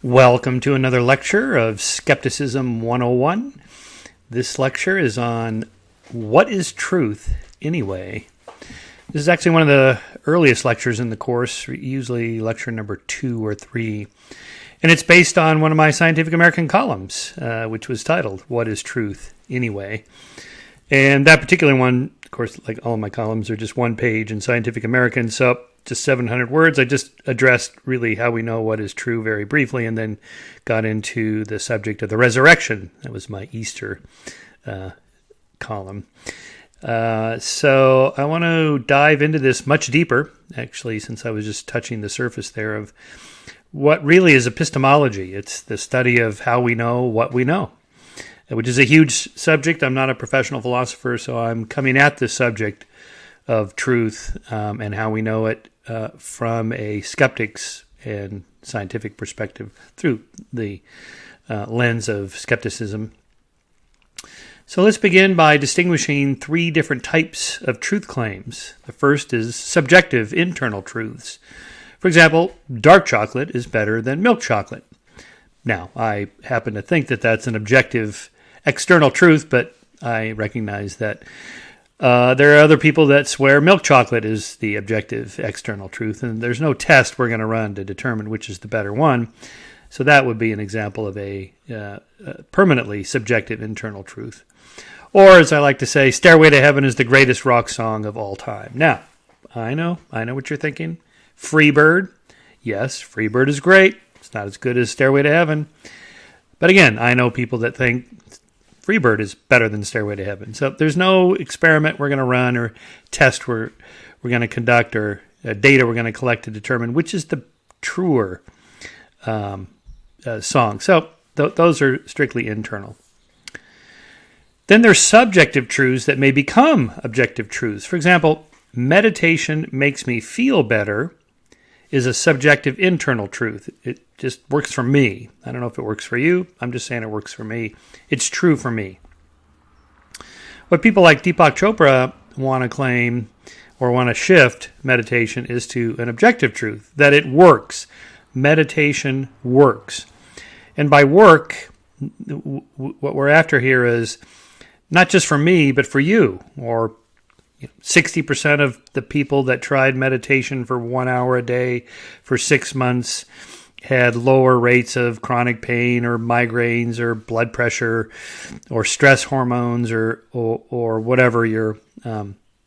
Welcome to another lecture of Skepticism 101. This lecture is on what is truth anyway. This is actually one of the earliest lectures in the course, usually lecture number 2 or 3. And it's based on one of my Scientific American columns, which was titled, What is Truth Anyway? And that particular one, of course, like all of my columns, are just one page in Scientific American, so just 700 words. I just addressed really how we know what is true very briefly and then got into the subject of the resurrection. That was my Easter column. So I want to dive into this much deeper, actually, since I was just touching the surface there of what really is epistemology. It's the study of how we know what we know, which is a huge subject. I'm not a professional philosopher, so I'm coming at this subject of truth and how we know it from a skeptic's and scientific perspective through the lens of skepticism. So let's begin by distinguishing 3 different types of truth claims. The first is subjective internal truths. For example, dark chocolate is better than milk chocolate. Now, I happen to think that that's an objective external truth, but I recognize that there are other people that swear milk chocolate is the objective external truth, and there's no test we're going to run to determine which is the better one. So that would be an example of a permanently subjective internal truth. Or, as I like to say, Stairway to Heaven is the greatest rock song of all time. Now, I know what you're thinking. Freebird. Yes, Freebird is great. It's not as good as Stairway to Heaven. But again, I know people that think Freebird is better than Stairway to Heaven. So there's no experiment we're going to run or test we're going to conduct or data we're going to collect to determine which is the truer song. So those are strictly internal. Then there's subjective truths that may become objective truths. For example, meditation makes me feel better is a subjective internal truth. It just works for me. I don't know if it works for you. I'm just saying it works for me. It's true for me. What people like Deepak Chopra want to claim or want to shift meditation is to an objective truth, that it works. Meditation works. And by work, what we're after here is not just for me, but for you, or 60% of the people that tried meditation for 1 hour a day for 6 months had lower rates of chronic pain or migraines or blood pressure or stress hormones or whatever your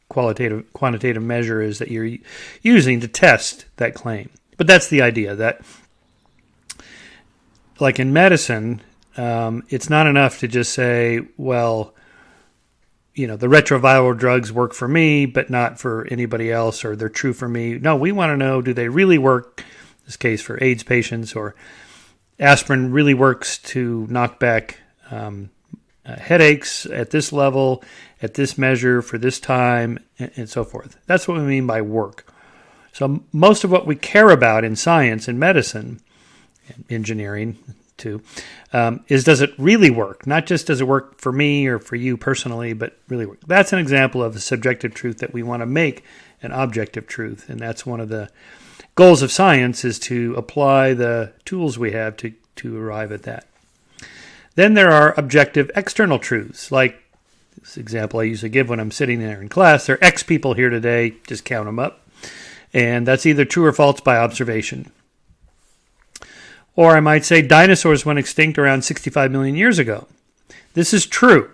quantitative measure is that you're using to test that claim. But that's the idea, that like in medicine, it's not enough to just say, well, the retroviral drugs work for me, but not for anybody else, or they're true for me. No, we want to know, do they really work, in this case for AIDS patients, or aspirin really works to knock back headaches at this level, at this measure, for this time, and so forth. That's what we mean by work. So most of what we care about in science and medicine, and engineering too, is does it really work? Not just does it work for me or for you personally, but really work. That's an example of a subjective truth that we want to make an objective truth. And that's one of the goals of science, is to apply the tools we have to arrive at that. Then there are objective external truths, like this example I usually give when I'm sitting there in class. There are X people here today, just count them up. And that's either true or false by observation. Or I might say dinosaurs went extinct around 65 million years ago. This is true.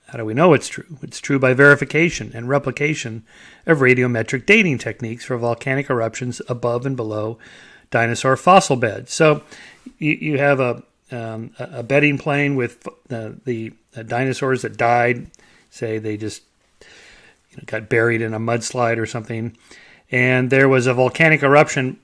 How do we know it's true? It's true by verification and replication of radiometric dating techniques for volcanic eruptions above and below dinosaur fossil beds. So you have a bedding plane with the dinosaurs that died. Say they just got buried in a mudslide or something. And there was a volcanic eruption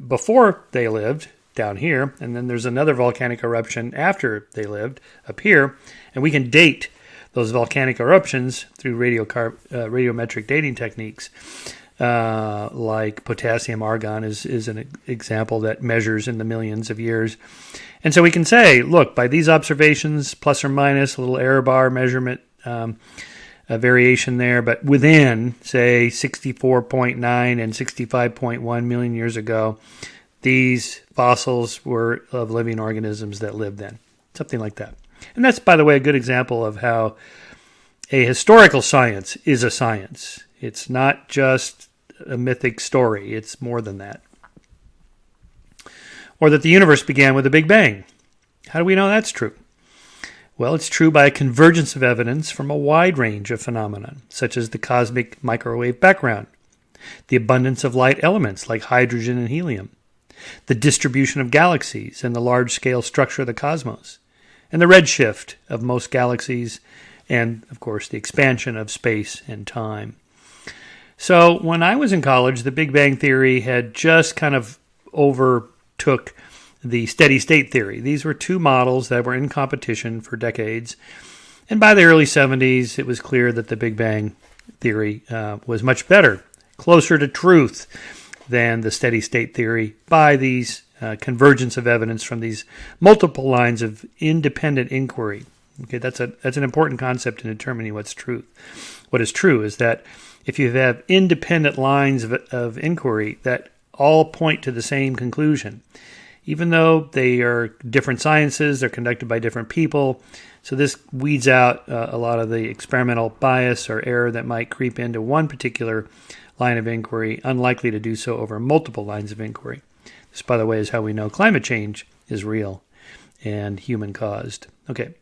before they lived, down here, and then there's another volcanic eruption after they lived up here, and we can date those volcanic eruptions through radiometric dating techniques, like potassium argon is an example that measures in the millions of years. And so we can say, look, by these observations, plus or minus a little error bar measurement, a variation there, but within, say, 64.9 and 65.1 million years ago, these fossils were of living organisms that lived then. Something like that. And that's, by the way, a good example of how a historical science is a science. It's not just a mythic story. It's more than that. Or that the universe began with a Big Bang. How do we know that's true? Well, it's true by a convergence of evidence from a wide range of phenomena, such as the cosmic microwave background, the abundance of light elements like hydrogen and helium, the distribution of galaxies and the large-scale structure of the cosmos, and the redshift of most galaxies, and, of course, the expansion of space and time. So when I was in college, the Big Bang Theory had just kind of overtook the steady-state theory. These were two models that were in competition for decades. And by the early 70s, it was clear that the Big Bang Theory was much better, closer to truth than the steady-state theory by these convergence of evidence from these multiple lines of independent inquiry. Okay, that's an important concept in determining what's truth. What is true is that if you have independent lines of inquiry that all point to the same conclusion, even though they are different sciences, they're conducted by different people. So this weeds out a lot of the experimental bias or error that might creep into one particular line of inquiry, unlikely to do so over multiple lines of inquiry. This, by the way, is how we know climate change is real and human-caused. Okay.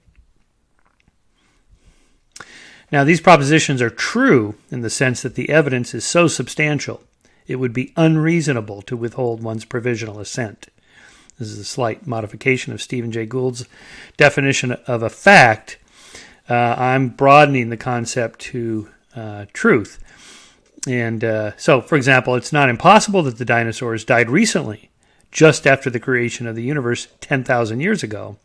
Now, these propositions are true in the sense that the evidence is so substantial, it would be unreasonable to withhold one's provisional assent. This is a slight modification of Stephen Jay Gould's definition of a fact. I'm broadening the concept to truth. And so, for example, it's not impossible that the dinosaurs died recently, just after the creation of the universe 10,000 years ago,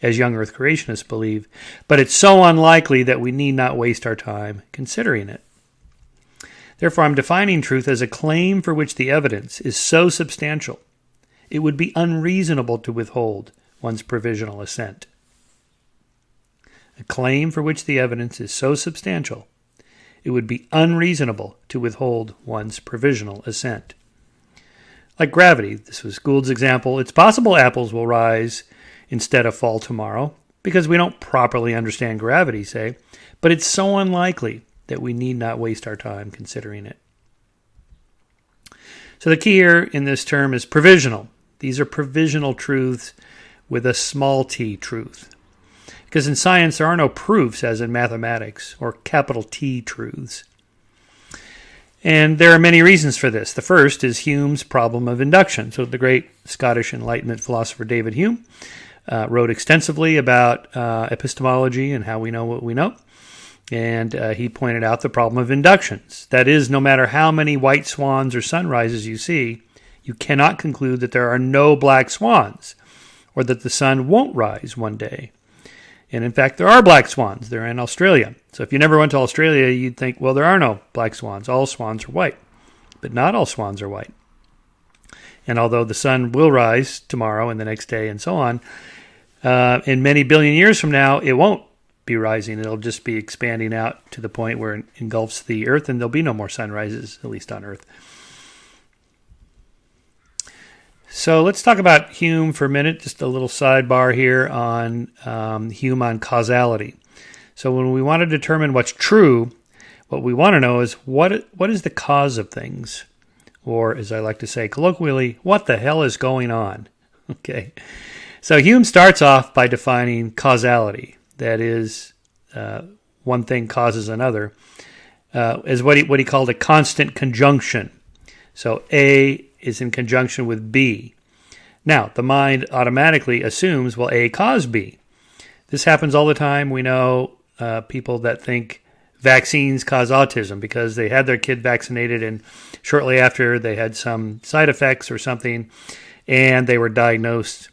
as young Earth creationists believe, but it's so unlikely that we need not waste our time considering it. Therefore, I'm defining truth as a claim for which the evidence is so substantial, it would be unreasonable to withhold one's provisional assent. A claim for which the evidence is so substantial, it would be unreasonable to withhold one's provisional assent. Like gravity, this was Gould's example, it's possible apples will rise instead of fall tomorrow, because we don't properly understand gravity, say, but it's so unlikely that we need not waste our time considering it. So the key here in this term is provisional. These are provisional truths with a small t truth. Because in science, there are no proofs, as in mathematics, or capital T truths. And there are many reasons for this. The first is Hume's problem of induction. So the great Scottish Enlightenment philosopher David Hume wrote extensively about epistemology and how we know what we know. And he pointed out the problem of inductions. That is, no matter how many white swans or sunrises you see, you cannot conclude that there are no black swans, or that the sun won't rise one day. And in fact, there are black swans. They're in Australia. So if you never went to Australia, you'd think, well, there are no black swans. All swans are white. But not all swans are white. And although the sun will rise tomorrow and the next day and so on, in many billion years from now, it won't be rising. It'll just be expanding out to the point where it engulfs the Earth, and there'll be no more sunrises, at least on Earth. So let's talk about Hume for a minute, just a little sidebar here on Hume on causality. So when we want to determine what's true, what we want to know is what is the cause of things? Or, as I like to say colloquially, what the hell is going on? Okay. So Hume starts off by defining causality. That is, one thing causes another, as what he called a constant conjunction. So A is in conjunction with B. Now, the mind automatically assumes, well, A caused B. This happens all the time. We know people that think vaccines cause autism because they had their kid vaccinated and shortly after they had some side effects or something, and they were diagnosed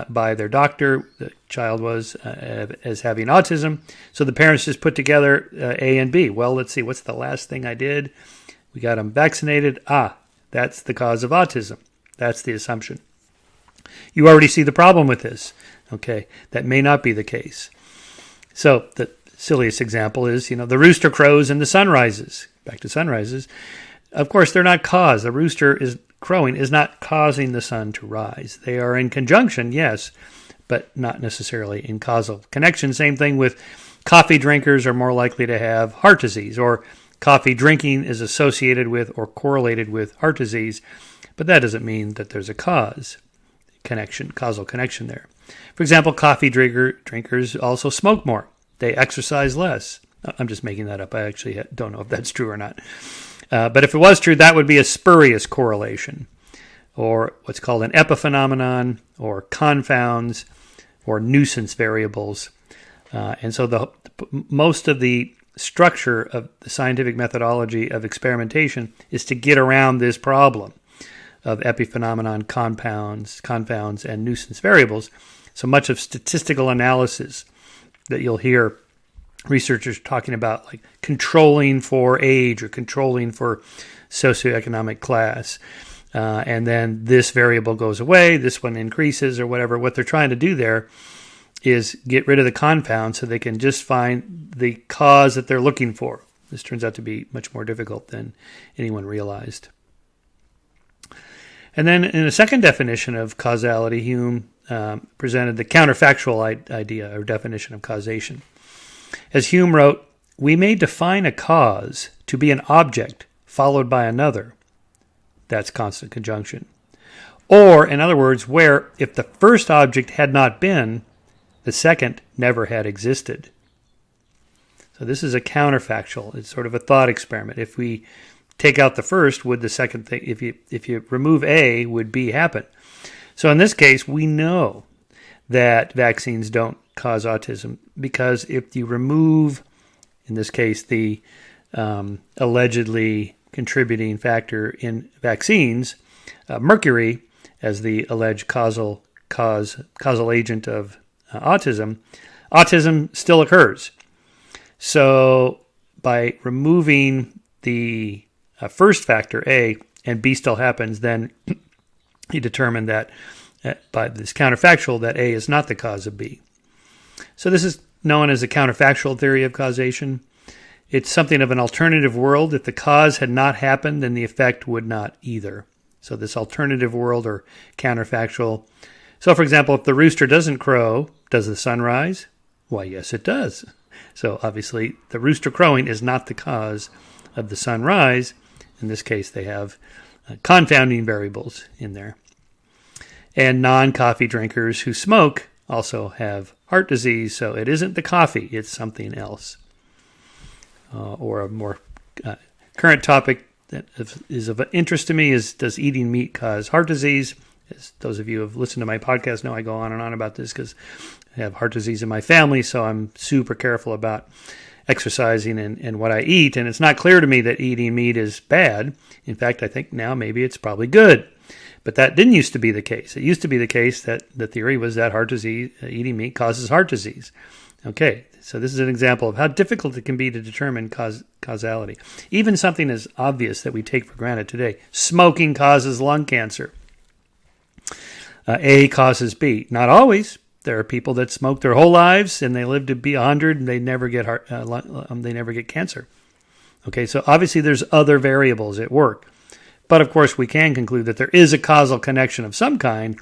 by their doctor, the child was, as having autism. So the parents just put together A and B. Well, let's see, what's the last thing I did? We got them vaccinated. That's the cause of autism. That's the assumption. You already see the problem with this. Okay, that may not be the case. So the silliest example is, the rooster crows and the sun rises. Back to sunrises. Of course, they're not cause. The rooster crowing is not causing the sun to rise. They are in conjunction, yes, but not necessarily in causal connection. Same thing with coffee drinkers are more likely to have heart disease, or coffee drinking is associated with or correlated with heart disease, but that doesn't mean that there's a causal connection there. For example, coffee drinkers also smoke more. They exercise less. I'm just making that up. I actually don't know if that's true or not. But if it was true, that would be a spurious correlation, or what's called an epiphenomenon, or confounds, or nuisance variables. And so most of the structure of the scientific methodology of experimentation is to get around this problem of epiphenomenon, confounds, and nuisance variables. So much of statistical analysis that you'll hear researchers talking about, like controlling for age or controlling for socioeconomic class, and then this variable goes away, this one increases or whatever. What they're trying to do there is get rid of the confound so they can just find the cause that they're looking for. This turns out to be much more difficult than anyone realized. And then in a second definition of causality, Hume presented the counterfactual idea or definition of causation. As Hume wrote, we may define a cause to be an object followed by another. That's constant conjunction. Or, in other words, where if the first object had not been, the second never had existed. So this is a counterfactual. It's sort of a thought experiment. If we take out the first, would the second thing, if you remove A, would B happen? So in this case, we know that vaccines don't cause autism, because if you remove, in this case, the allegedly contributing factor in vaccines, mercury, as the alleged causal agent of autism still occurs. So by removing the first factor, A, and B still happens, then he determined that by this counterfactual that A is not the cause of B. So this is known as a counterfactual theory of causation. It's something of an alternative world. If the cause had not happened, then the effect would not either. So this alternative world or counterfactual. So for example, if the rooster doesn't crow, does the sun rise? Why, yes, it does. So obviously the rooster crowing is not the cause of the sunrise. In this case, they have confounding variables in there. And non-coffee drinkers who smoke also have heart disease, so it isn't the coffee, it's something else. Or a more current topic that is of interest to me is, does eating meat cause heart disease? As those of you who have listened to my podcast know, I go on and on about this because I have heart disease in my family, so I'm super careful about exercising and what I eat, and it's not clear to me that eating meat is bad. In fact, I think now maybe it's probably good. But that didn't used to be the case. It used to be the case that the theory was that heart disease, eating meat causes heart disease. Okay, so this is an example of how difficult it can be to determine causality. Even something as obvious that we take for granted today. Smoking causes lung cancer. A causes B. Not always. There are people that smoke their whole lives and they live to be 100 and they never get they never get cancer. Okay, so obviously there's other variables at work. But of course, we can conclude that there is a causal connection of some kind.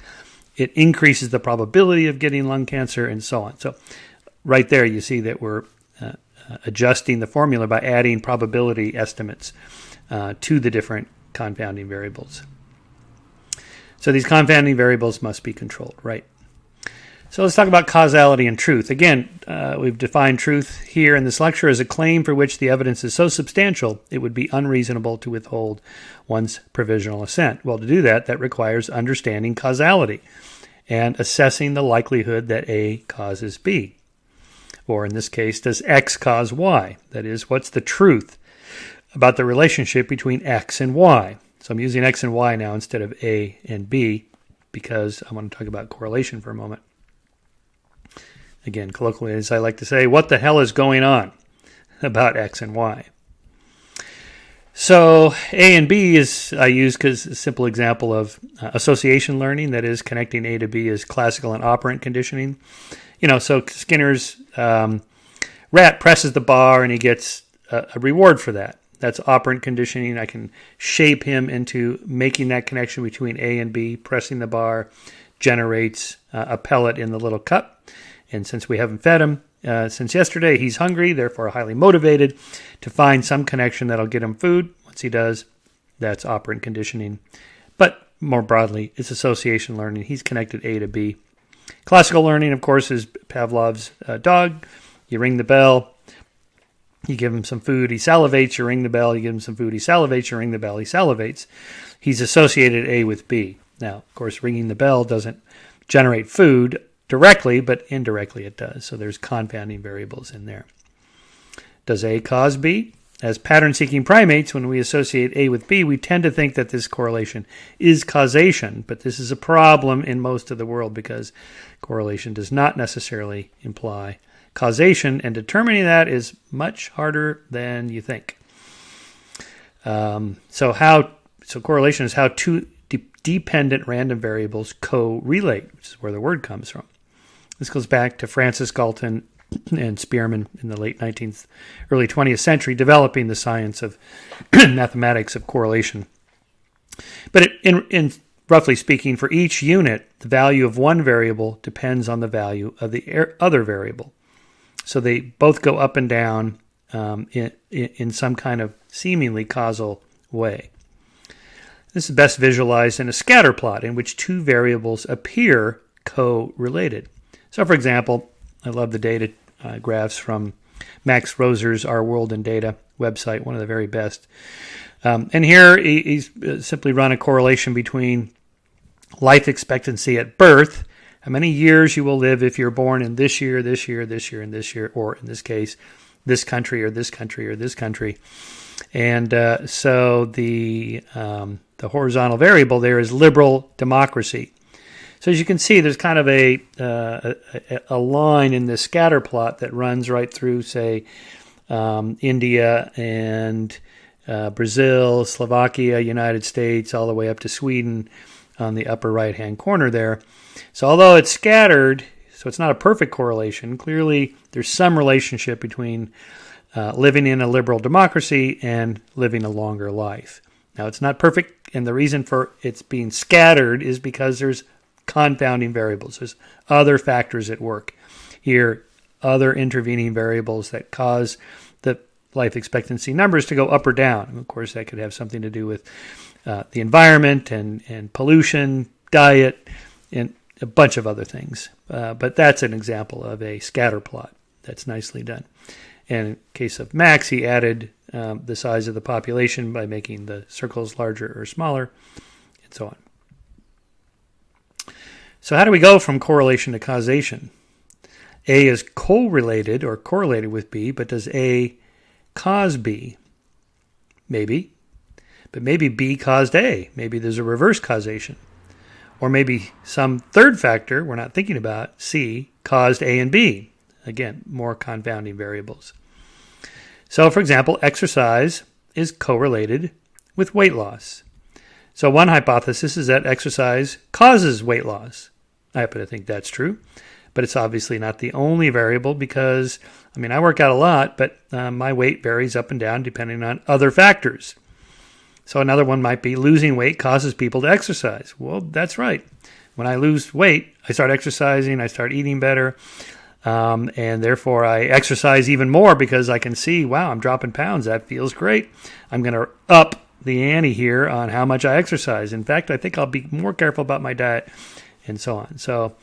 It increases the probability of getting lung cancer and so on. So right there, you see that we're adjusting the formula by adding probability estimates to the different confounding variables. So these confounding variables must be controlled, right? So let's talk about causality and truth. Again, we've defined truth here in this lecture as a claim for which the evidence is so substantial it would be unreasonable to withhold one's provisional assent. Well, to do that, that requires understanding causality and assessing the likelihood that A causes B. Or in this case, does X cause Y? That is, what's the truth about the relationship between X and Y? So I'm using X and Y now instead of A and B because I want to talk about correlation for a moment. Again, colloquially, as I like to say, what the hell is going on about X and Y? So A and B is I use because a simple example of association learning, that is, connecting A to B is classical and operant conditioning. So Skinner's rat presses the bar and he gets a reward for that. That's operant conditioning. I can shape him into making that connection between A and B. Pressing the bar generates a pellet in the little cup. And since we haven't fed him since yesterday, he's hungry, therefore highly motivated to find some connection that'll get him food. Once he does, that's operant conditioning. But more broadly, it's association learning. He's connected A to B. Classical learning, of course, is Pavlov's dog. You ring the bell, you give him some food, he salivates, you ring the bell, you give him some food, he salivates, you ring the bell, he salivates. He's associated A with B. Now, of course, ringing the bell doesn't generate food directly, but indirectly it does. So there's confounding variables in there. Does A cause B? As pattern-seeking primates, when we associate A with B, we tend to think that this correlation is causation, but this is a problem in most of the world because correlation does not necessarily imply causation, and determining that is much harder than you think. So correlation is how two dependent random variables correlate, which is where the word comes from. This goes back to Francis Galton and Spearman in the late 19th, early 20th century, developing the science of mathematics of correlation. But in roughly speaking, for each unit, the value of one variable depends on the value of the other variable. So they both go up and down in some kind of seemingly causal way. This is best visualized in a scatter plot in which two variables appear co-related. So, for example, I love the data graphs from Max Roser's Our World in Data website, one of the very best. And here he's simply run a correlation between life expectancy at birth, how many years you will live if you're born in this year, this year, this year, and this year, or in this case, this country or this country or this country. And so the horizontal variable there is liberal democracy. So as you can see, there's kind of a line in this scatter plot that runs right through, say, India and Brazil, Slovakia, United States, all the way up to Sweden on the upper right-hand corner there. So although it's scattered, so it's not a perfect correlation, clearly there's some relationship between living in a liberal democracy and living a longer life. Now, it's not perfect, and the reason for its being scattered is because there's confounding variables. There's other factors at work here, other intervening variables that cause the life expectancy numbers to go up or down. And of course, that could have something to do with the environment and pollution, diet, and a bunch of other things. But that's an example of a scatter plot that's nicely done. And in case of Max, he added the size of the population by making the circles larger or smaller, and so on. So how do we go from correlation to causation? A is correlated or correlated with B, but does A cause B? Maybe. But maybe B caused A. Maybe there's a reverse causation. Or maybe some third factor we're not thinking about, C, caused A and B. Again, more confounding variables. So, for example, exercise is correlated with weight loss. So one hypothesis is that exercise causes weight loss. I happen to think that's true, but it's obviously not the only variable because, I work out a lot, but my weight varies up and down depending on other factors. So another one might be losing weight causes people to exercise. Well, that's right. When I lose weight, I start exercising, I start eating better, and therefore I exercise even more because I can see, wow, I'm dropping pounds. That feels great. I'm going to up the ante here on how much I exercise. In fact, I think I'll be more careful about my diet and so on. So,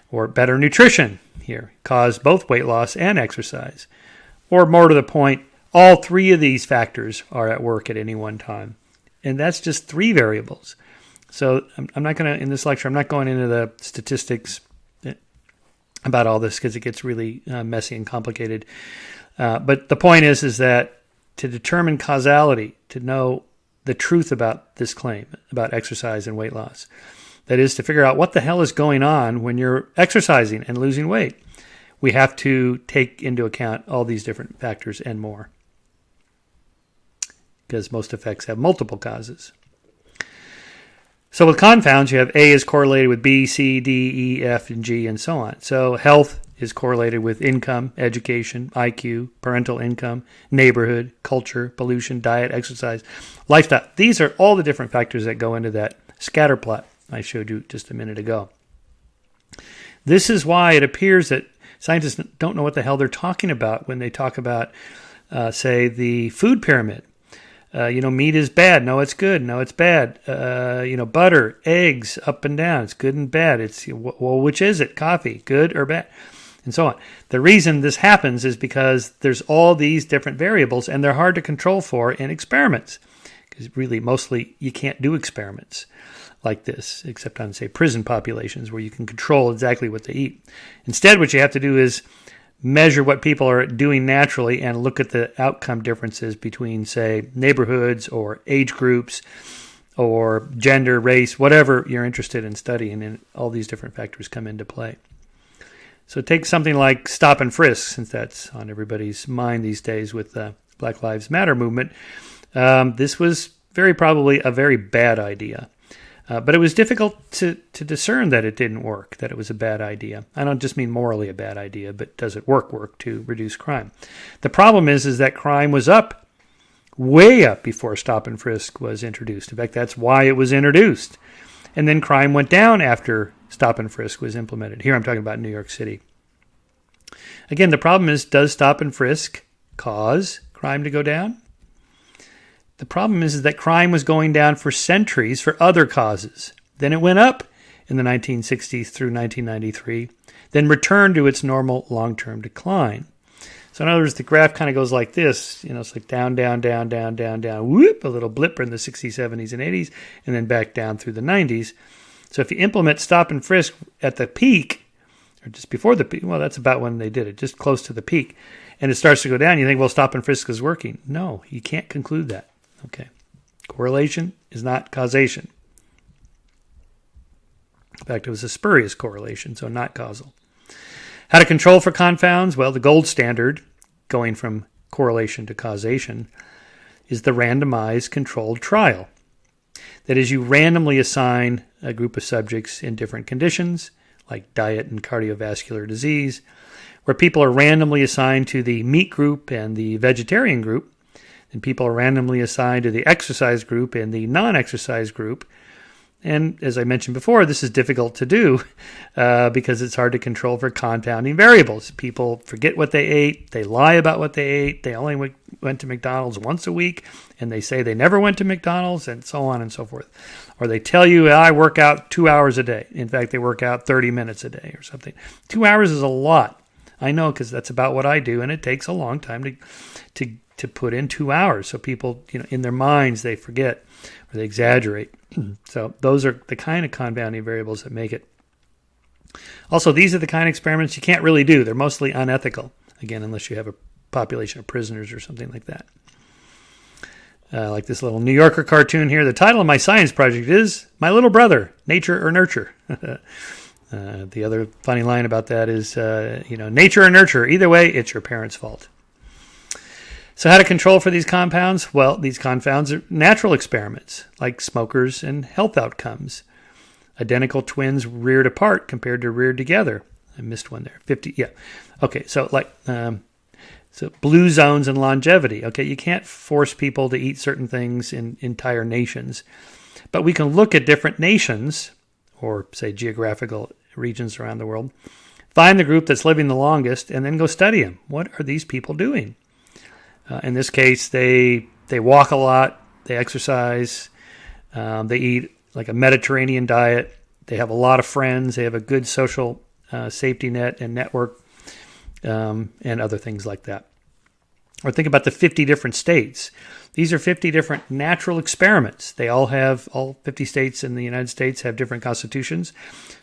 or better nutrition here cause both weight loss and exercise. Or more to the point, all three of these factors are at work at any one time. And that's just three variables. So I'm not going to, in this lecture, I'm not going into the statistics about all this because it gets really messy and complicated. But the point is that to determine causality, to know the truth about this claim, about exercise and weight loss, that is to figure out what the hell is going on when you're exercising and losing weight, we have to take into account all these different factors and more, because most effects have multiple causes. So with confounds, you have A is correlated with B, C, D, E, F, and G, and so on. So health is correlated with income, education, IQ, parental income, neighborhood, culture, pollution, diet, exercise, lifestyle. These are all the different factors that go into that scatter plot I showed you just a minute ago. This is why it appears that scientists don't know what the hell they're talking about when they talk about, say, the food pyramid. Meat is bad. No, it's good. No, it's bad. Butter, eggs, up and down. It's good and bad. Which is it? Coffee, good or bad? And so on. The reason this happens is because there's all these different variables, and they're hard to control for in experiments. Because really, mostly, you can't do experiments like this, except on, say, prison populations where you can control exactly what they eat. Instead, what you have to do is measure what people are doing naturally and look at the outcome differences between, say, neighborhoods or age groups or gender, race, whatever you're interested in studying, and all these different factors come into play. So take something like stop and frisk, since that's on everybody's mind these days with the Black Lives Matter movement. This was very probably a very bad idea. But it was difficult to discern that it didn't work, that it was a bad idea. I don't just mean morally a bad idea, but does it work to reduce crime? The problem is that crime was up, way up before stop and frisk was introduced. In fact, that's why it was introduced. And then crime went down after stop and frisk was implemented. Here I'm talking about New York City. Again, the problem is, does stop and frisk cause crime to go down? The problem is that crime was going down for centuries for other causes. Then it went up in the 1960s through 1993, then returned to its normal long-term decline. So in other words, the graph kind of goes like this. It's like down, down, down, down, down, down, whoop, a little blip in the 60s, 70s, and 80s, and then back down through the 90s. So if you implement stop and frisk at the peak, or just before the peak, well, that's about when they did it, just close to the peak, and it starts to go down, you think, well, stop and frisk is working. No, you can't conclude that. Okay. Correlation is not causation. In fact, it was a spurious correlation, so not causal. How to control for confounds? Well, the gold standard, going from correlation to causation, is the randomized controlled trial. That is, you randomly assign a group of subjects in different conditions, like diet and cardiovascular disease, where people are randomly assigned to the meat group and the vegetarian group, and people are randomly assigned to the exercise group and the non-exercise group. And as I mentioned before, this is difficult to do because it's hard to control for confounding variables. People forget what they ate. They lie about what they ate. They only went to McDonald's once a week, and they say they never went to McDonald's, and so on and so forth. Or they tell you, I work out 2 hours a day. In fact, they work out 30 minutes a day or something. 2 hours is a lot. I know, because that's about what I do, and it takes a long time to put in 2 hours. So people, in their minds, they forget or they exaggerate. So those are the kind of confounding variables that make it. Also, these are the kind of experiments you can't really do. They're mostly unethical, again, unless you have a population of prisoners or something like that. Like this little New Yorker cartoon here. The title of my science project is My Little Brother, Nature or Nurture. The other funny line about that is, nature or nurture. Either way, it's your parents' fault. So how to control for these compounds? Well, these confounds are natural experiments, like smokers and health outcomes. Identical twins reared apart compared to reared together. I missed one there. 50, yeah. Okay, so so blue zones and longevity. Okay, you can't force people to eat certain things in entire nations. But we can look at different nations, or say geographical regions around the world, find the group that's living the longest, and then go study them. What are these people doing? In this case, they walk a lot, they exercise, they eat like a Mediterranean diet, they have a lot of friends, they have a good social safety net and network, and other things like that. Or think about the 50 different states. These are 50 different natural experiments. All 50 states in the United States have different constitutions,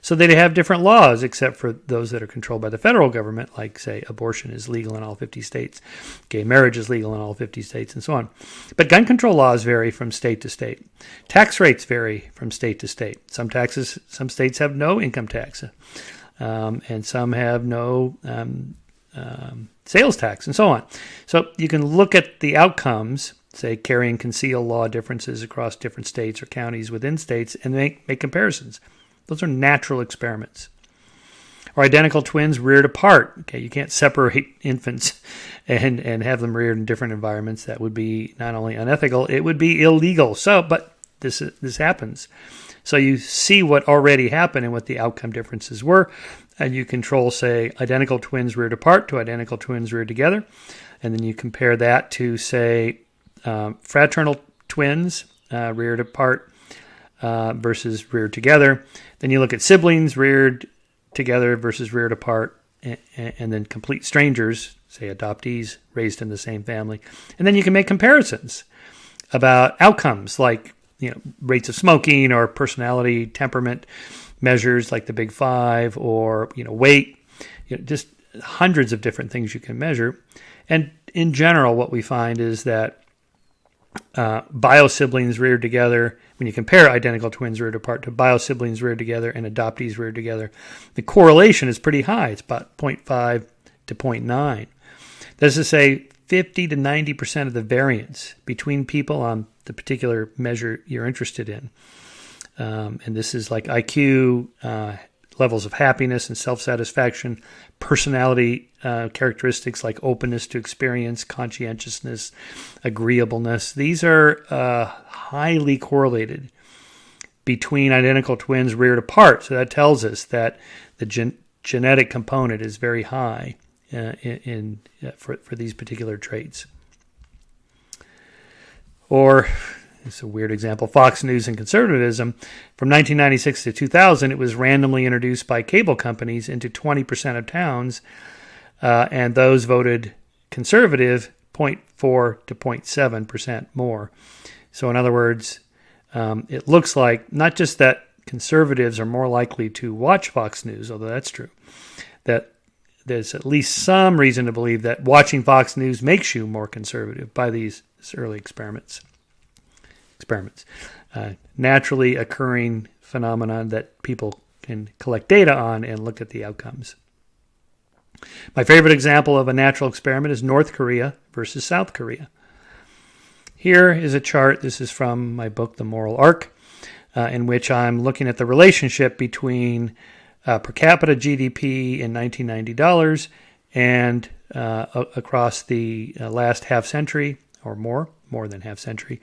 so they have different laws, except for those that are controlled by the federal government, like, say, abortion is legal in all 50 states, gay marriage is legal in all 50 states, and so on. But gun control laws vary from state to state. Tax rates vary from state to state. Some states have no income tax, and some have no sales tax, and so on. So you can look at the outcomes say, carry and conceal law differences across different states or counties within states and make comparisons. Those are natural experiments. Or identical twins reared apart. Okay, you can't separate infants and have them reared in different environments. That would be not only unethical, it would be illegal. But this happens. So you see what already happened and what the outcome differences were, and you control, say, identical twins reared apart to identical twins reared together, and then you compare that to, say, fraternal twins reared apart versus reared together. Then you look at siblings reared together versus reared apart, and then complete strangers, say adoptees raised in the same family. And then you can make comparisons about outcomes like, rates of smoking or personality, temperament measures like the Big Five, or, weight, just hundreds of different things you can measure. And in general, what we find is that bio-siblings reared together, when you compare identical twins reared apart to bio-siblings reared together and adoptees reared together, the correlation is pretty high. It's about 0.5 to 0.9. That is to say, 50 to 90% of the variance between people on the particular measure you're interested in. And this is like IQ, levels of happiness and self-satisfaction, personality characteristics like openness to experience, conscientiousness, agreeableness. These are highly correlated between identical twins reared apart. So that tells us that the genetic component is very high for these particular traits. Or, it's a weird example, Fox News and conservatism. From 1996 to 2000, it was randomly introduced by cable companies into 20% of towns, and those voted conservative 0.4 to 0.7% more. So in other words, it looks like not just that conservatives are more likely to watch Fox News, although that's true, that there's at least some reason to believe that watching Fox News makes you more conservative by these early experiments. Naturally occurring phenomenon that people can collect data on and look at the outcomes. My favorite example of a natural experiment is North Korea versus South Korea. Here is a chart. This is from my book, The Moral Arc, in which I'm looking at the relationship between per capita GDP in 1990 dollars and across the last half century or more than half century,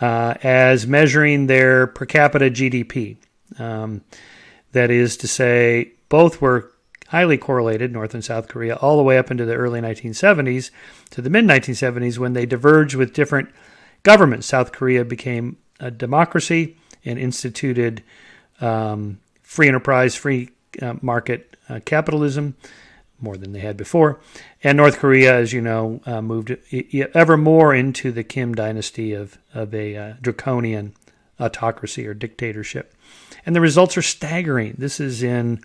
as measuring their per capita GDP. That is to say, both were highly correlated, North and South Korea, all the way up into the early 1970s to the mid-1970s when they diverged with different governments. South Korea became a democracy and instituted free enterprise, free market capitalism, more than they had before. And North Korea, as you know, moved ever more into the Kim dynasty of a draconian autocracy or dictatorship. And the results are staggering. This is in,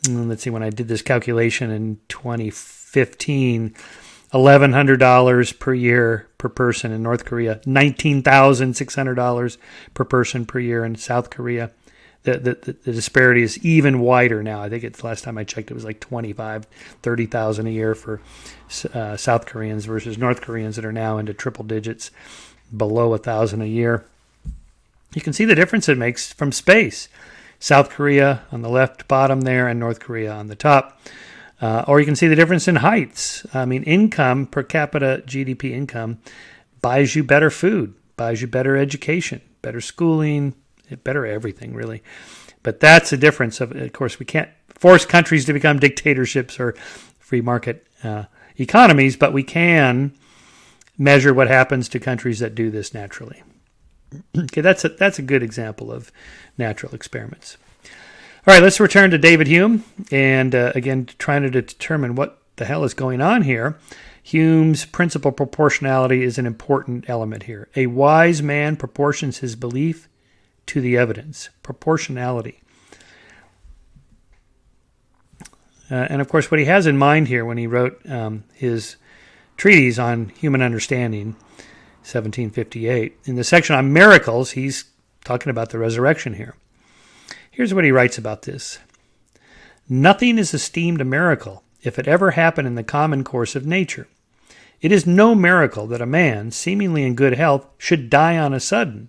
let's see, when I did this calculation in 2015, $1,100 per year per person in North Korea, $19,600 per person per year in South Korea. The disparity is even wider now. I think it's last time I checked, it was like 25, 30,000 a year for South Koreans versus North Koreans that are now into triple digits, below 1,000 a year. You can see the difference it makes from space. South Korea on the left bottom there and North Korea on the top. Or you can see the difference in heights. I mean, income, per capita GDP income, buys you better food, buys you better education, better schooling, better everything, really. But that's a difference. Of course, we can't force countries to become dictatorships or free market economies, but we can measure what happens to countries that do this naturally. Okay, that's a good example of natural experiments. All right, let's return to David Hume, and again, trying to determine what the hell is going on here. Hume's principle proportionality is an important element here. A wise man proportions his belief to the evidence. Proportionality. And of course, what he has in mind here when he wrote his treatise on human understanding, 1758, in the section on miracles, he's talking about the resurrection here. Here's what he writes about this. Nothing is esteemed a miracle if it ever happened in the common course of nature. It is no miracle that a man, seemingly in good health, should die on a sudden,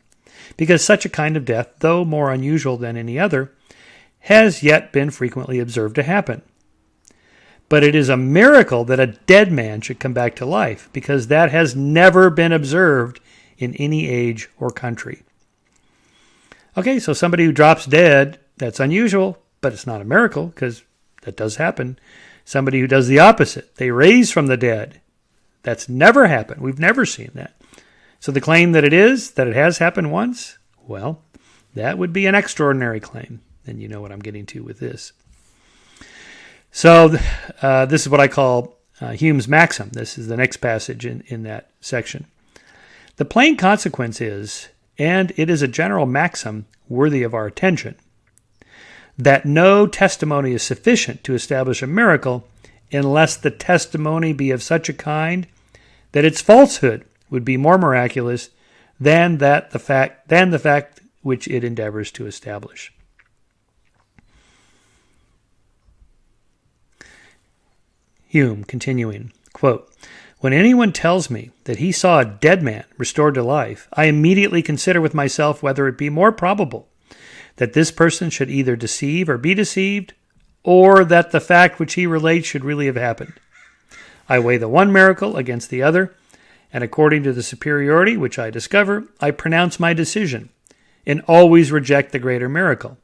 because such a kind of death, though more unusual than any other, has yet been frequently observed to happen. But it is a miracle that a dead man should come back to life, because that has never been observed in any age or country. Okay, so somebody who drops dead, that's unusual, but it's not a miracle, because that does happen. Somebody who does the opposite, they raise from the dead. That's never happened. We've never seen that. So the claim that it has happened once, well, that would be an extraordinary claim. And you know what I'm getting to with this. So this is what I call Hume's maxim. This is the next passage in that section. The plain consequence is, and it is a general maxim worthy of our attention, that no testimony is sufficient to establish a miracle unless the testimony be of such a kind that its falsehood would be more miraculous than the fact which it endeavors to establish. Hume, continuing, quote, "When anyone tells me that he saw a dead man restored to life, I immediately consider with myself whether it be more probable that this person should either deceive or be deceived, or that the fact which he relates should really have happened. I weigh the one miracle against the other, and according to the superiority which I discover, I pronounce my decision, and always reject the greater miracle.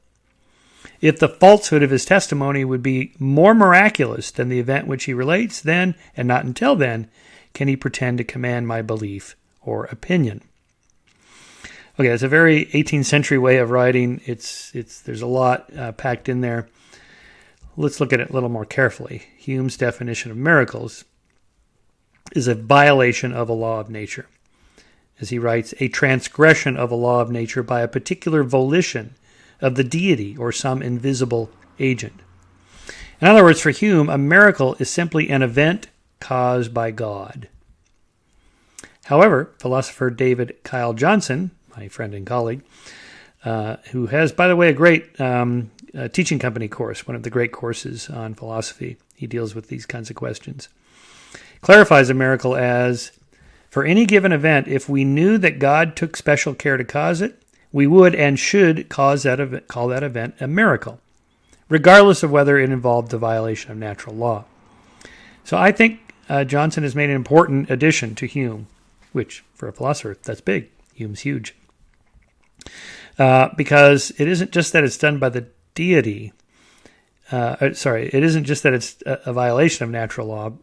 If the falsehood of his testimony would be more miraculous than the event which he relates, then, and not until then, can he pretend to command my belief or opinion." Okay, that's a very 18th century way of writing. There's a lot packed in there. Let's look at it a little more carefully. Hume's definition of miracles is a violation of a law of nature. As he writes, a transgression of a law of nature by a particular volition of the deity or some invisible agent. In other words, for Hume, a miracle is simply an event caused by God. However, philosopher David Kyle Johnson, my friend and colleague, who has, by the way, a great teaching company course, one of the great courses on philosophy, he deals with these kinds of questions, clarifies a miracle as, for any given event, if we knew that God took special care to cause it, we would and should call that event a miracle, regardless of whether it involved the violation of natural law. So I think Johnson has made an important addition to Hume, which, for a philosopher, that's big. Hume's huge. Because it isn't just that it's done by the deity. It isn't just that it's a violation of natural law,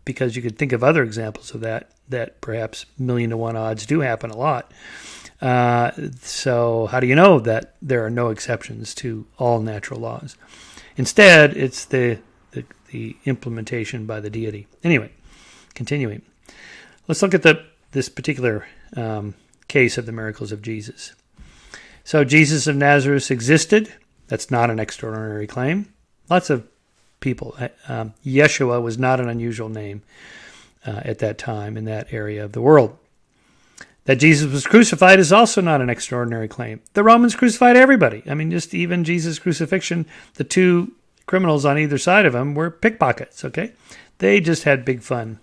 because you could think of other examples of that perhaps 1,000,000 to 1 odds do happen a lot. So how do you know that there are no exceptions to all natural laws? Instead, it's the implementation by the deity. Anyway, continuing. Let's look at this particular case of the miracles of Jesus. So Jesus of Nazareth existed. That's not an extraordinary claim. Lots of people. Yeshua was not an unusual name at that time in that area of the world. That Jesus was crucified is also not an extraordinary claim. The Romans crucified everybody. I mean, just even Jesus' crucifixion, the two criminals on either side of him were pickpockets, okay? They just had big fun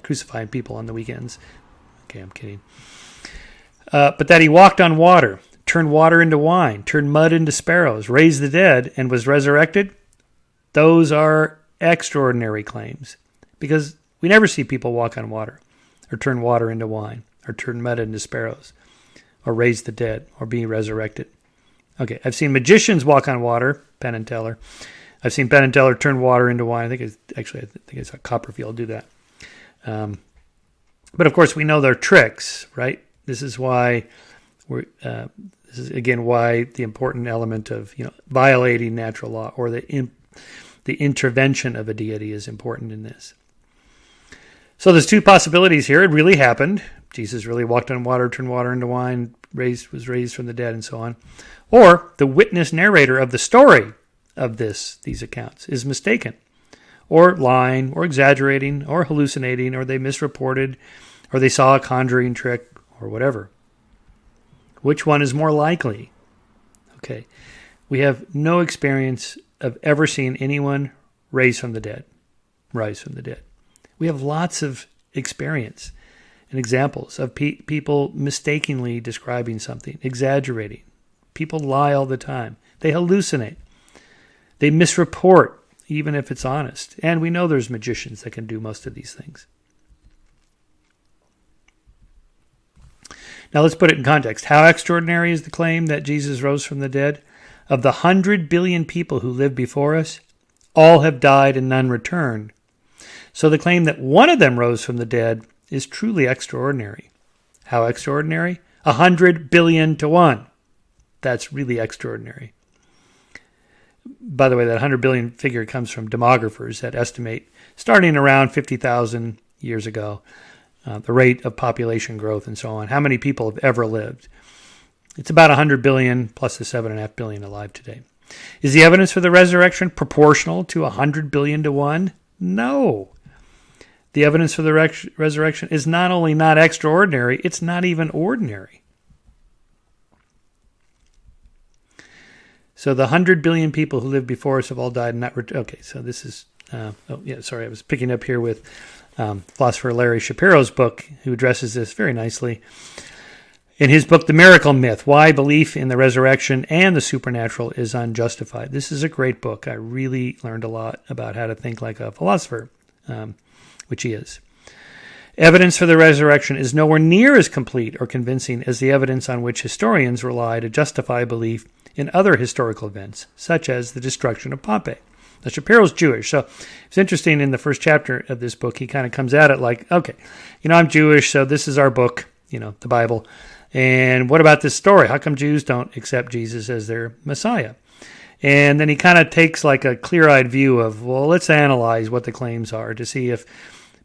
crucifying people on the weekends. Okay, I'm kidding. But that he walked on water, turned water into wine, turned mud into sparrows, raised the dead, and was resurrected, those are extraordinary claims. Because we never see people walk on water, or turn water into wine, or turn mud into sparrows, or raise the dead, or be resurrected. Okay, I've seen magicians walk on water, Penn and Teller. I've seen Penn and Teller turn water into wine. I think it's a Copperfield do that. But of course, we know they're tricks, right? This is why this is again why the important element of violating natural law or the intervention of a deity is important in this. So there's two possibilities here. It really happened. Jesus really walked on water, turned water into wine, was raised from the dead, and so on. Or the witness narrator of the story of these accounts is mistaken, or lying, or exaggerating, or hallucinating, or they misreported, or they saw a conjuring trick, or whatever. Which one is more likely? Okay, we have no experience of ever seeing anyone rise from the dead. We have lots of experience and examples of people mistakenly describing something, exaggerating. People lie all the time. They hallucinate. They misreport, even if it's honest. And we know there's magicians that can do most of these things. Now let's put it in context. How extraordinary is the claim that Jesus rose from the dead? Of the 100 billion people who lived before us, all have died and none returned. So the claim that one of them rose from the dead is truly extraordinary. How extraordinary? 100 billion to 1. That's really extraordinary. By the way, that 100 billion figure comes from demographers that estimate, starting around 50,000 years ago, the rate of population growth and so on, how many people have ever lived. It's about 100 billion plus the 7.5 billion alive today. Is the evidence for the resurrection proportional to 100 billion to 1? No. The evidence for the resurrection is not only not extraordinary, it's not even ordinary. So the 100 billion people who lived before us have all died and not returned. Okay, so this is, I was picking up here with philosopher Larry Shapiro's book, who addresses this very nicely. In his book, The Miracle Myth, Why Belief in the Resurrection and the Supernatural is Unjustified. This is a great book. I really learned a lot about how to think like a philosopher, which he is. Evidence for the resurrection is nowhere near as complete or convincing as the evidence on which historians rely to justify belief in other historical events, such as the destruction of Pompeii. Now, Shapiro's Jewish, so it's interesting in the first chapter of this book, he kind of comes at it like, okay, I'm Jewish, so this is our book, the Bible, and what about this story? How come Jews don't accept Jesus as their Messiah? And then he kind of takes like a clear-eyed view of, well, let's analyze what the claims are to see if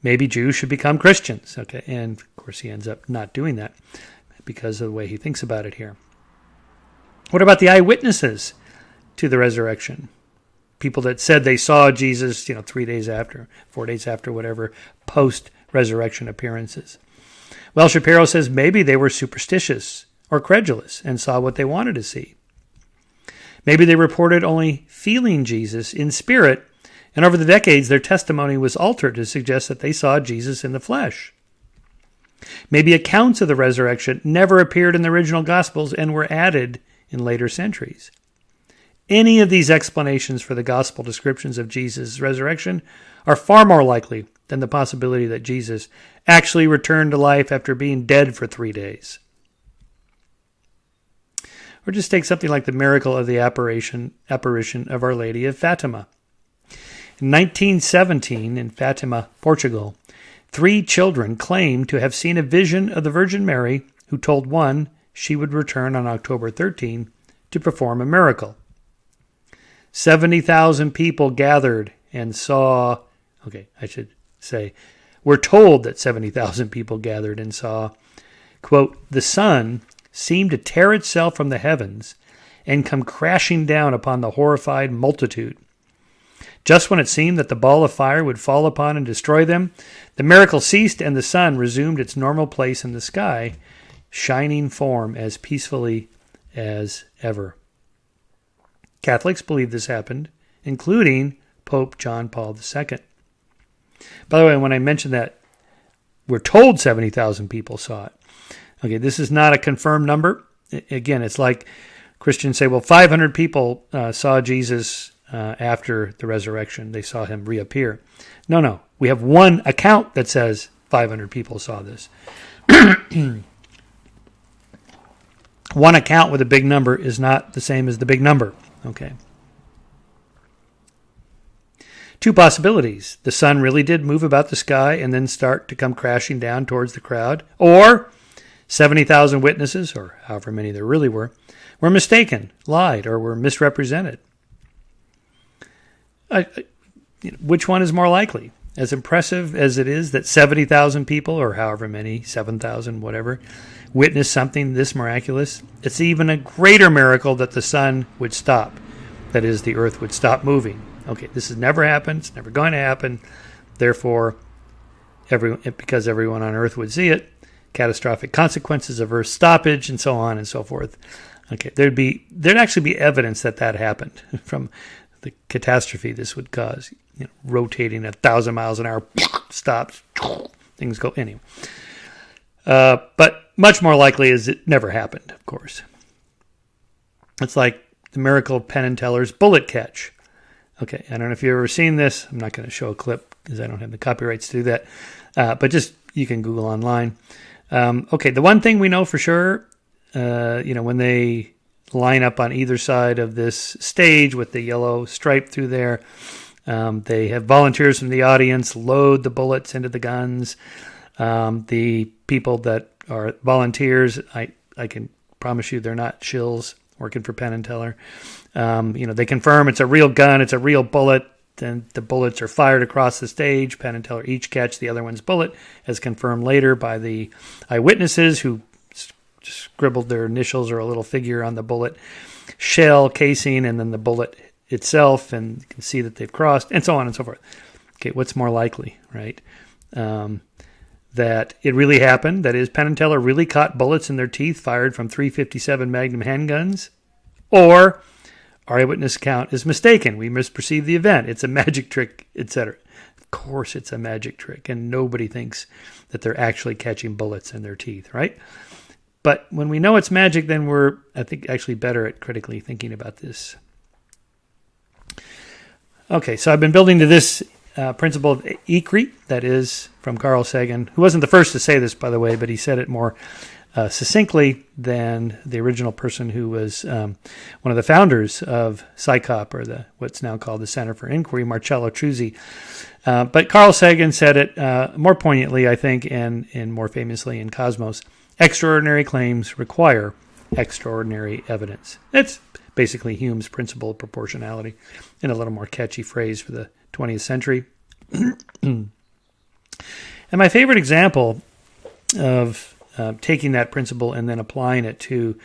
maybe Jews should become Christians, okay? And, of course, he ends up not doing that because of the way he thinks about it here. What about the eyewitnesses to the resurrection? People that said they saw Jesus, 3 days after, 4 days after, whatever, post-resurrection appearances. Well, Shapiro says maybe they were superstitious or credulous and saw what they wanted to see. Maybe they reported only feeling Jesus in spirit, and over the decades their testimony was altered to suggest that they saw Jesus in the flesh. Maybe accounts of the resurrection never appeared in the original Gospels and were added in later centuries. Any of these explanations for the gospel descriptions of Jesus' resurrection are far more likely than the possibility that Jesus actually returned to life after being dead for 3 days. Or just take something like the miracle of the apparition of Our Lady of Fatima. In 1917, in Fatima, Portugal, 3 children claimed to have seen a vision of the Virgin Mary, who told one she would return on October 13 to perform a miracle. 70,000 people gathered and saw, we're told that 70,000 people gathered and saw, quote, the sun seemed to tear itself from the heavens and come crashing down upon the horrified multitude. Just when it seemed that the ball of fire would fall upon and destroy them, the miracle ceased and the sun resumed its normal place in the sky, shining form as peacefully as ever. Catholics believe this happened, including Pope John Paul II. By the way, when I mentioned that we're told 70,000 people saw it, okay, this is not a confirmed number. Again, it's like Christians say, well, 500 people saw Jesus after the resurrection. They saw him reappear. No. We have one account that says 500 people saw this. One account with a big number is not the same as the big number. Okay. 2 possibilities. The sun really did move about the sky and then start to come crashing down towards the crowd. Or 70,000 witnesses, or however many there really were mistaken, lied, or were misrepresented. Which one is more likely? As impressive as it is that 70,000 people, or however many, 7,000, whatever, witnessed something this miraculous, it's even a greater miracle that the sun would stop. That is, the earth would stop moving. Okay, this has never happened. It's never going to happen. Therefore, because everyone on earth would see it, catastrophic consequences of earth stoppage and so on and so forth. Okay, there'd actually be evidence that happened from the catastrophe this would cause. Rotating at 1,000 miles an hour, stops, things go anyway. But much more likely is it never happened, of course. It's like the miracle of Penn and Teller's bullet catch. Okay, I don't know if you've ever seen this. I'm not going to show a clip because I don't have the copyrights to do that. But just, you can Google online. Okay, the one thing we know for sure, when they line up on either side of this stage with the yellow stripe through there, they have volunteers from the audience load the bullets into the guns. The people that are volunteers, I can promise you they're not shills working for Penn and Teller. They confirm it's a real gun, it's a real bullet. Then the bullets are fired across the stage. Penn and Teller each catch the other one's bullet, as confirmed later by the eyewitnesses who scribbled their initials or a little figure on the bullet shell casing and then the bullet itself, and you can see that they've crossed, and so on and so forth. Okay, what's more likely, right? That it really happened. That is, Penn and Teller really caught bullets in their teeth fired from .357 Magnum handguns, or our eyewitness account is mistaken. We misperceive the event. It's a magic trick, etc. Of course it's a magic trick, and nobody thinks that they're actually catching bullets in their teeth, right? But when we know it's magic, then we're, I think, actually better at critically thinking about this. Okay, so I've been building to this principle of ECRE, that is, from Carl Sagan, who wasn't the first to say this, by the way, but he said it more succinctly than the original person who was one of the founders of PsyCop, or what's now called the Center for Inquiry, Marcello Truzzi. But Carl Sagan said it more poignantly, I think, and more famously in Cosmos. Extraordinary claims require extraordinary evidence. It's basically Hume's principle of proportionality in a little more catchy phrase for the 20th century. And my favorite example of taking that principle and then applying it to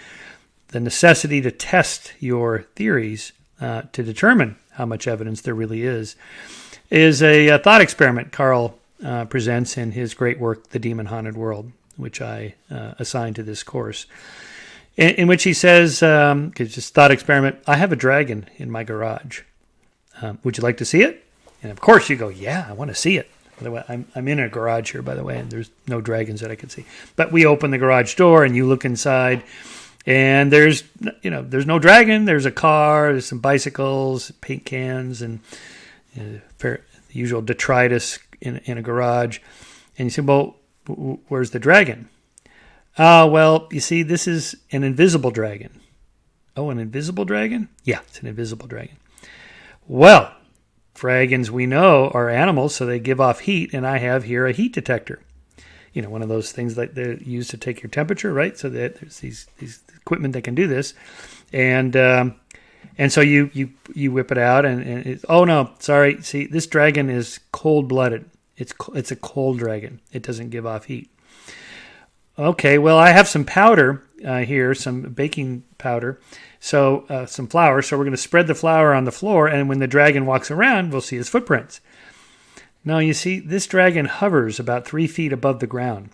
the necessity to test your theories to determine how much evidence there really is a thought experiment Carl presents in his great work, The Demon Haunted World, which I assigned to this course, in which he says, it's just thought experiment, I have a dragon in my garage. Would you like to see it? And of course you go, yeah, I want to see it. By the way, I'm in a garage here, by the way, and there's no dragons that I can see. But we open the garage door and you look inside, and there's no dragon. There's a car, there's some bicycles, paint cans, and the usual detritus in a garage. And you say, well, where's the dragon? Well, you see, this is an invisible dragon. Oh, an invisible dragon? Yeah, it's an invisible dragon. Well, dragons, we know, are animals, so they give off heat, and I have here a heat detector. One of those things that they use to take your temperature, right? So that there's these equipment that can do this, and so you whip it out, and oh no, sorry, see, this dragon is cold-blooded. It's a cold dragon. It doesn't give off heat. Okay, well, I have some powder here, some baking powder, so some flour. So we're going to spread the flour on the floor, and when the dragon walks around, we'll see his footprints. Now, you see, this dragon hovers about 3 feet above the ground.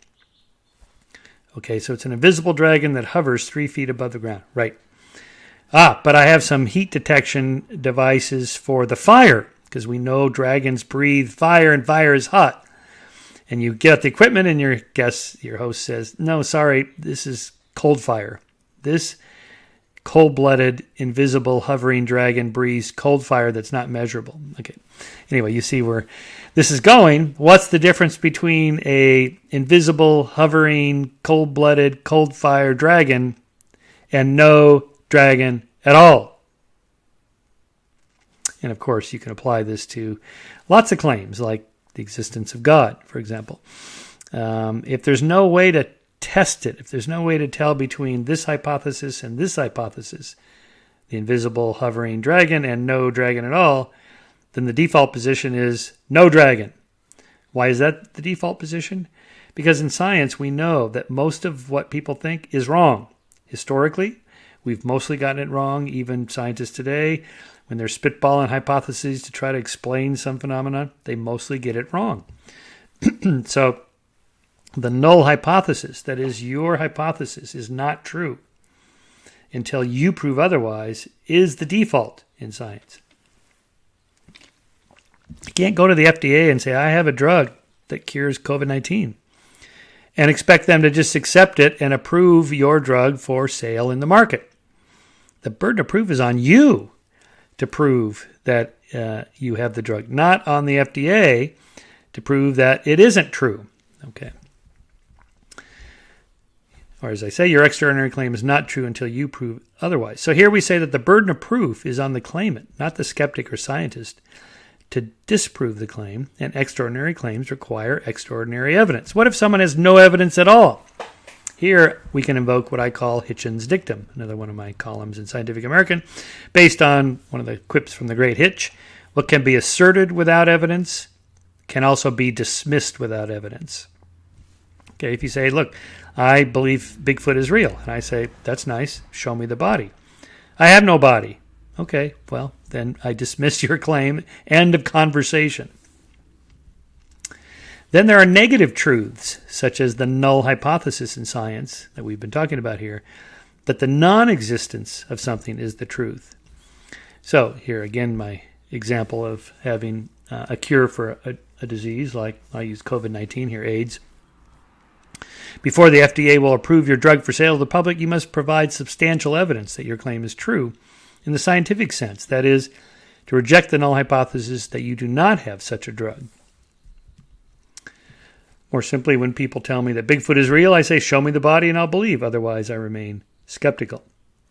Okay, so it's an invisible dragon that hovers 3 feet above the ground. Right. But I have some heat detection devices for the fire, because we know dragons breathe fire, and fire is hot. And you get the equipment, and your host says, no, sorry, this is cold fire. This cold-blooded, invisible, hovering dragon breathes cold fire that's not measurable. Okay. Anyway, you see where this is going. What's the difference between a invisible, hovering, cold-blooded, cold-fire dragon and no dragon at all? And of course, you can apply this to lots of claims, like the existence of God, for example. If there's no way to test it, if there's no way to tell between this hypothesis and this hypothesis, the invisible hovering dragon and no dragon at all, then the default position is no dragon. Why is that the default position? Because in science, we know that most of what people think is wrong. Historically, we've mostly gotten it wrong. Even scientists today, when they're spitballing hypotheses to try to explain some phenomenon, they mostly get it wrong. So the null hypothesis, that is your hypothesis, is not true until you prove otherwise, is the default in science. You can't go to the FDA and say, I have a drug that cures COVID-19 and expect them to just accept it and approve your drug for sale in the market. The burden of proof is on you to prove that you have the drug, not on the FDA to prove that it isn't true. Okay. Or as I say, your extraordinary claim is not true until you prove otherwise. So here we say that the burden of proof is on the claimant, not the skeptic or scientist, to disprove the claim, and extraordinary claims require extraordinary evidence. What if someone has no evidence at all? Here we can invoke what I call Hitchens' dictum, another one of my columns in Scientific American, based on one of the quips from the great Hitch. What can be asserted without evidence can also be dismissed without evidence. Okay, if you say, look, I believe Bigfoot is real, and I say, that's nice, show me the body. I have no body. Okay, well, then I dismiss your claim. End of conversation. Then there are negative truths, such as the null hypothesis in science that we've been talking about here, that the non-existence of something is the truth. So here again, my example of having a cure for a disease, like I use COVID-19 here, AIDS. Before the FDA will approve your drug for sale to the public, you must provide substantial evidence that your claim is true in the scientific sense. That is, to reject the null hypothesis that you do not have such a drug. More simply, when people tell me that Bigfoot is real, I say, show me the body and I'll believe. Otherwise, I remain skeptical.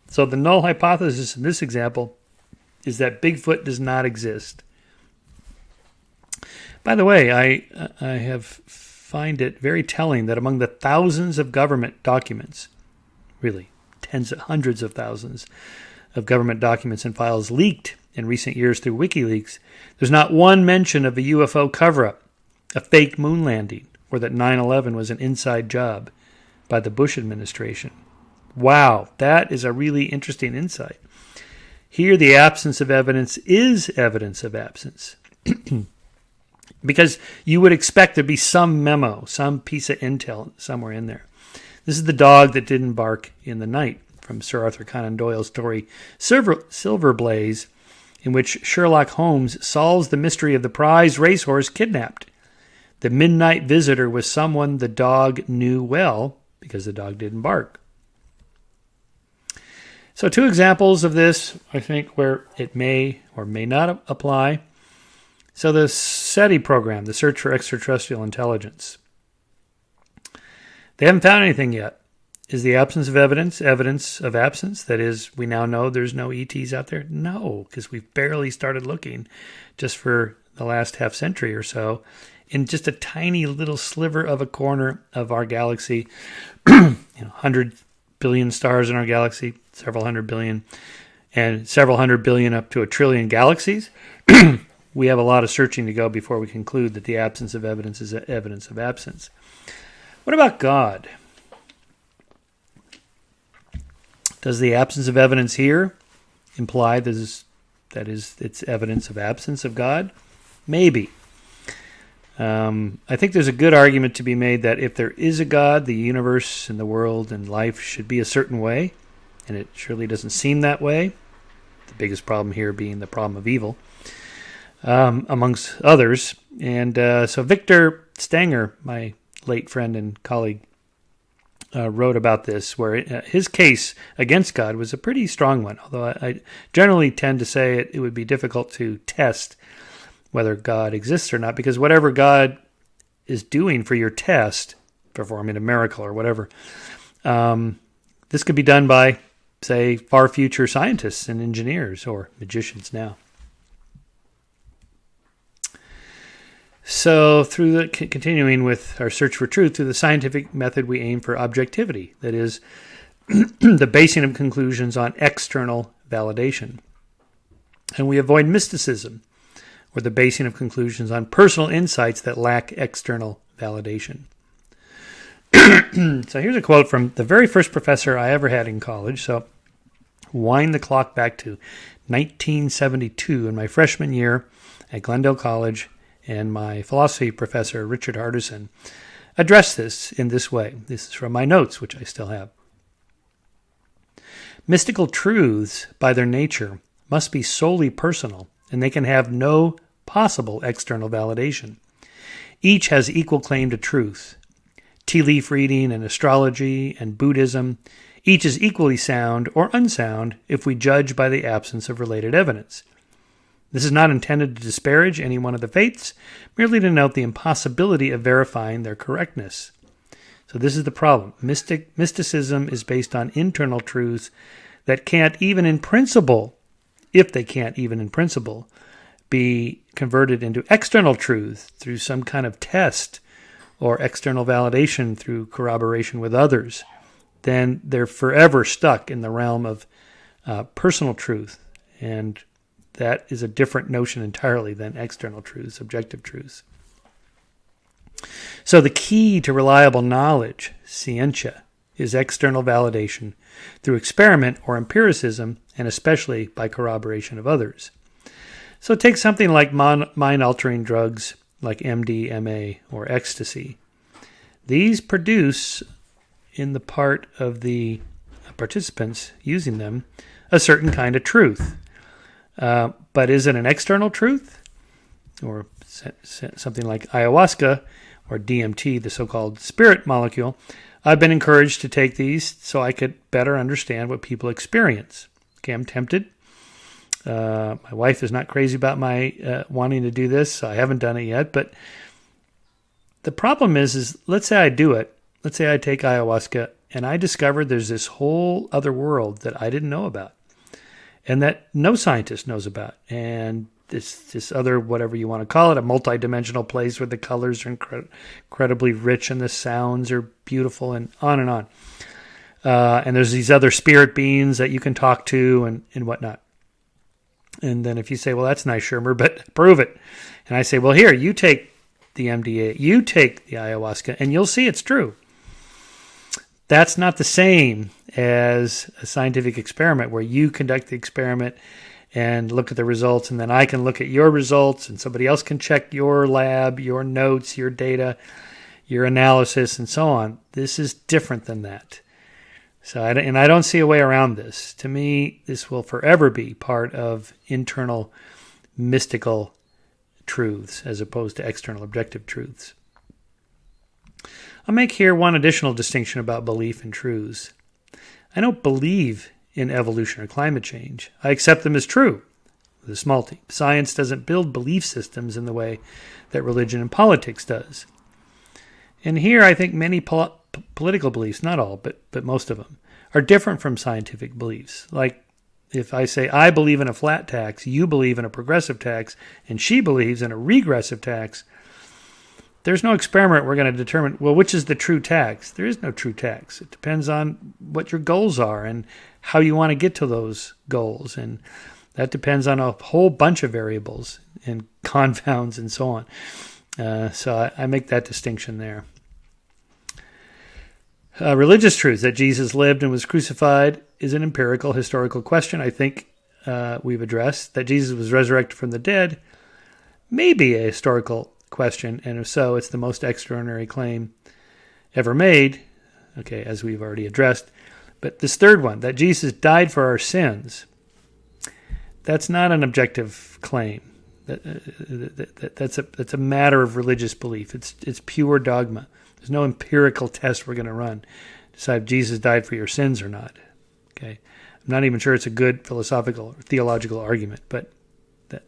So the null hypothesis in this example is that Bigfoot does not exist. By the way, I find it very telling that among the thousands of government documents, really hundreds of thousands of government documents and files leaked in recent years through WikiLeaks, there's not one mention of a UFO cover-up, a fake moon landing, or that 9/11 was an inside job by the Bush administration. Wow, that is a really interesting insight. Here, the absence of evidence is evidence of absence. Because you would expect there to be some memo, some piece of intel somewhere in there. This is the dog that didn't bark in the night from Sir Arthur Conan Doyle's story Silver Blaze, in which Sherlock Holmes solves the mystery of the prized racehorse kidnapped. The midnight visitor was someone the dog knew well because the dog didn't bark. So 2 examples of this, I think, where it may or may not apply. So the SETI program, the Search for Extraterrestrial Intelligence, they haven't found anything yet. Is the absence of evidence of absence? That is, we now know there's no ETs out there? No, because we've barely started looking just for the last half century or so in just a tiny little sliver of a corner of our galaxy. 100 billion stars in our galaxy, several hundred billion, and several hundred billion up to a trillion galaxies. We have a lot of searching to go before we conclude that the absence of evidence is evidence of absence. What about God? Does the absence of evidence here imply that it's evidence of absence of God? Maybe. I think there's a good argument to be made that if there is a God, the universe and the world and life should be a certain way, and it surely doesn't seem that way. The biggest problem here being the problem of evil. Amongst others. And so Victor Stenger, my late friend and colleague, wrote about this, where his case against God was a pretty strong one, although I generally tend to say it would be difficult to test whether God exists or not, because whatever God is doing for your test, performing a miracle or whatever, this could be done by, say, far future scientists and engineers or magicians now. So continuing with our search for truth, through the scientific method we aim for objectivity, that is, the basing of conclusions on external validation. And we avoid mysticism, or the basing of conclusions on personal insights that lack external validation. So here's a quote from the very first professor I ever had in college. So wind the clock back to 1972 in my freshman year at Glendale College, and my philosophy professor, Richard Hardison, addressed this in this way. This is from my notes, which I still have. Mystical truths, by their nature, must be solely personal, and they can have no possible external validation. Each has equal claim to truth. Tea leaf reading and astrology and Buddhism, each is equally sound or unsound if we judge by the absence of related evidence. This is not intended to disparage any one of the faiths, merely to note the impossibility of verifying their correctness. So this is the problem. Mysticism is based on internal truths that can't even in principle, if they can't even in principle, be converted into external truth through some kind of test or external validation through corroboration with others. Then they're forever stuck in the realm of personal truth, and that is a different notion entirely than external truths, objective truths. So the key to reliable knowledge, scientia, is external validation through experiment or empiricism, and especially by corroboration of others. So take something like mind-altering drugs like MDMA or ecstasy. These produce, in the part of the participants using them, a certain kind of truth. But is it an external truth? Or something like ayahuasca or DMT, the so-called spirit molecule? I've been encouraged to take these so I could better understand what people experience. Okay, I'm tempted. My wife is not crazy about my wanting to do this, so I haven't done it yet. But the problem is let's say I do it. Let's say I take ayahuasca and I discovered there's this whole other world that I didn't know about and that no scientist knows about. And this other, whatever you want to call it, a multidimensional place where the colors are incredibly rich and the sounds are beautiful and on and on. And there's these other spirit beings that you can talk to and whatnot. And then if you say, well, that's nice, Shermer, but prove it. And I say, well, here, you take the MDA, you take the ayahuasca, and you'll see it's true. That's not the same as a scientific experiment where you conduct the experiment and look at the results, and then I can look at your results, and somebody else can check your lab, your notes, your data, your analysis, and so on. This is different than that. So, I don't see a way around this. To me, this will forever be part of internal mystical truths as opposed to external objective truths. I'll make here one additional distinction about belief and truths. I don't believe in evolution or climate change. I accept them as true, with a small t. Science doesn't build belief systems in the way that religion and politics does. And here I think many political beliefs, not all, but most of them, are different from scientific beliefs. Like if I say I believe in a flat tax, you believe in a progressive tax, and she believes in a regressive tax, there's no experiment we're going to determine, well, which is the true tax? There is no true tax. It depends on what your goals are and how you want to get to those goals. And that depends on a whole bunch of variables and confounds and so on. So I make that distinction there. Religious truth that Jesus lived and was crucified is an empirical historical question. I think we've addressed that Jesus was resurrected from the dead may be a historical question, and if so, it's the most extraordinary claim ever made, okay, as we've already addressed. But this third one, that Jesus died for our sins, that's not an objective claim. That's a matter of religious belief. It's pure dogma. There's no empirical test we're going to run to decide if Jesus died for your sins or not. Okay, I'm not even sure it's a good philosophical or theological argument, but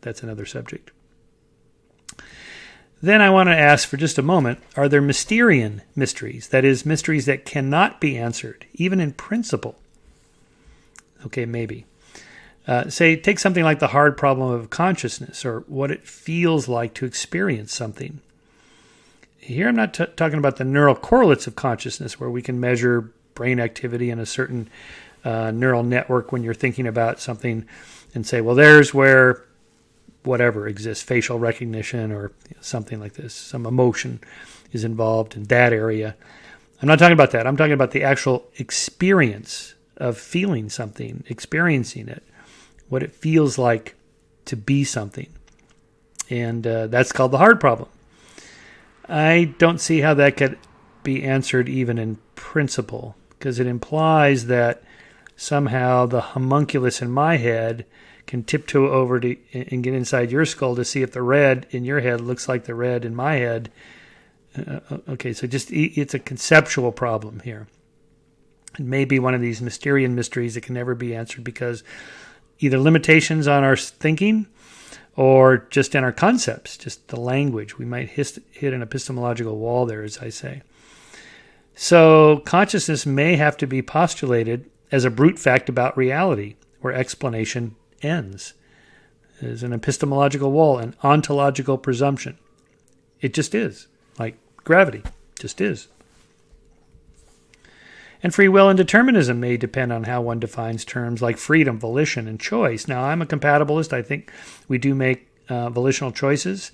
that's another subject. Then I want to ask for just a moment, are there Mysterian mysteries? That is, mysteries that cannot be answered, even in principle. Okay, maybe. Say, take something like the hard problem of consciousness, or what it feels like to experience something. Here I'm not talking about the neural correlates of consciousness, where we can measure brain activity in a certain neural network when you're thinking about something and say, well, there's where whatever exists, facial recognition or something like this, some emotion is involved in that area. I'm not talking about that. I'm talking about the actual experience of feeling something, experiencing it, what it feels like to be something. And that's called the hard problem. I don't see how that could be answered even in principle, because it implies that somehow the homunculus in my head can tiptoe over to and get inside your skull to see if the red in your head looks like the red in my head, Okay, so it's a conceptual problem here. It may be one of these Mysterian mysteries that can never be answered because either limitations on our thinking or just in our concepts, just the language. We might hit an epistemological wall there, as I say. So consciousness may have to be postulated as a brute fact about reality, where explanation ends. There's an epistemological wall, an ontological presumption. It just is, like gravity, just is. And free will and determinism may depend on how one defines terms like freedom, volition, and choice. Now, I'm a compatibilist. I think we do make volitional choices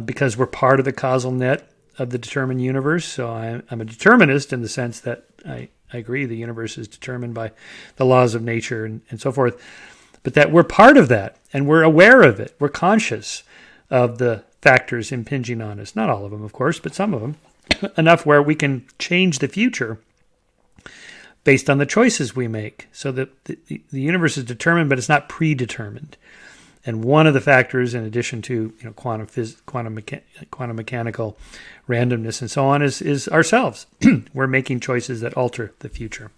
because we're part of the causal net of the determined universe. So I'm a determinist in the sense that I agree the universe is determined by the laws of nature and so forth. But that we're part of that, and we're aware of it. We're conscious of the factors impinging on us. Not all of them, of course, but some of them. Enough where we can change the future based on the choices we make. So that the universe is determined, but it's not predetermined. And one of the factors, in addition to quantum mechanical randomness and so on, is ourselves. We're making choices that alter the future.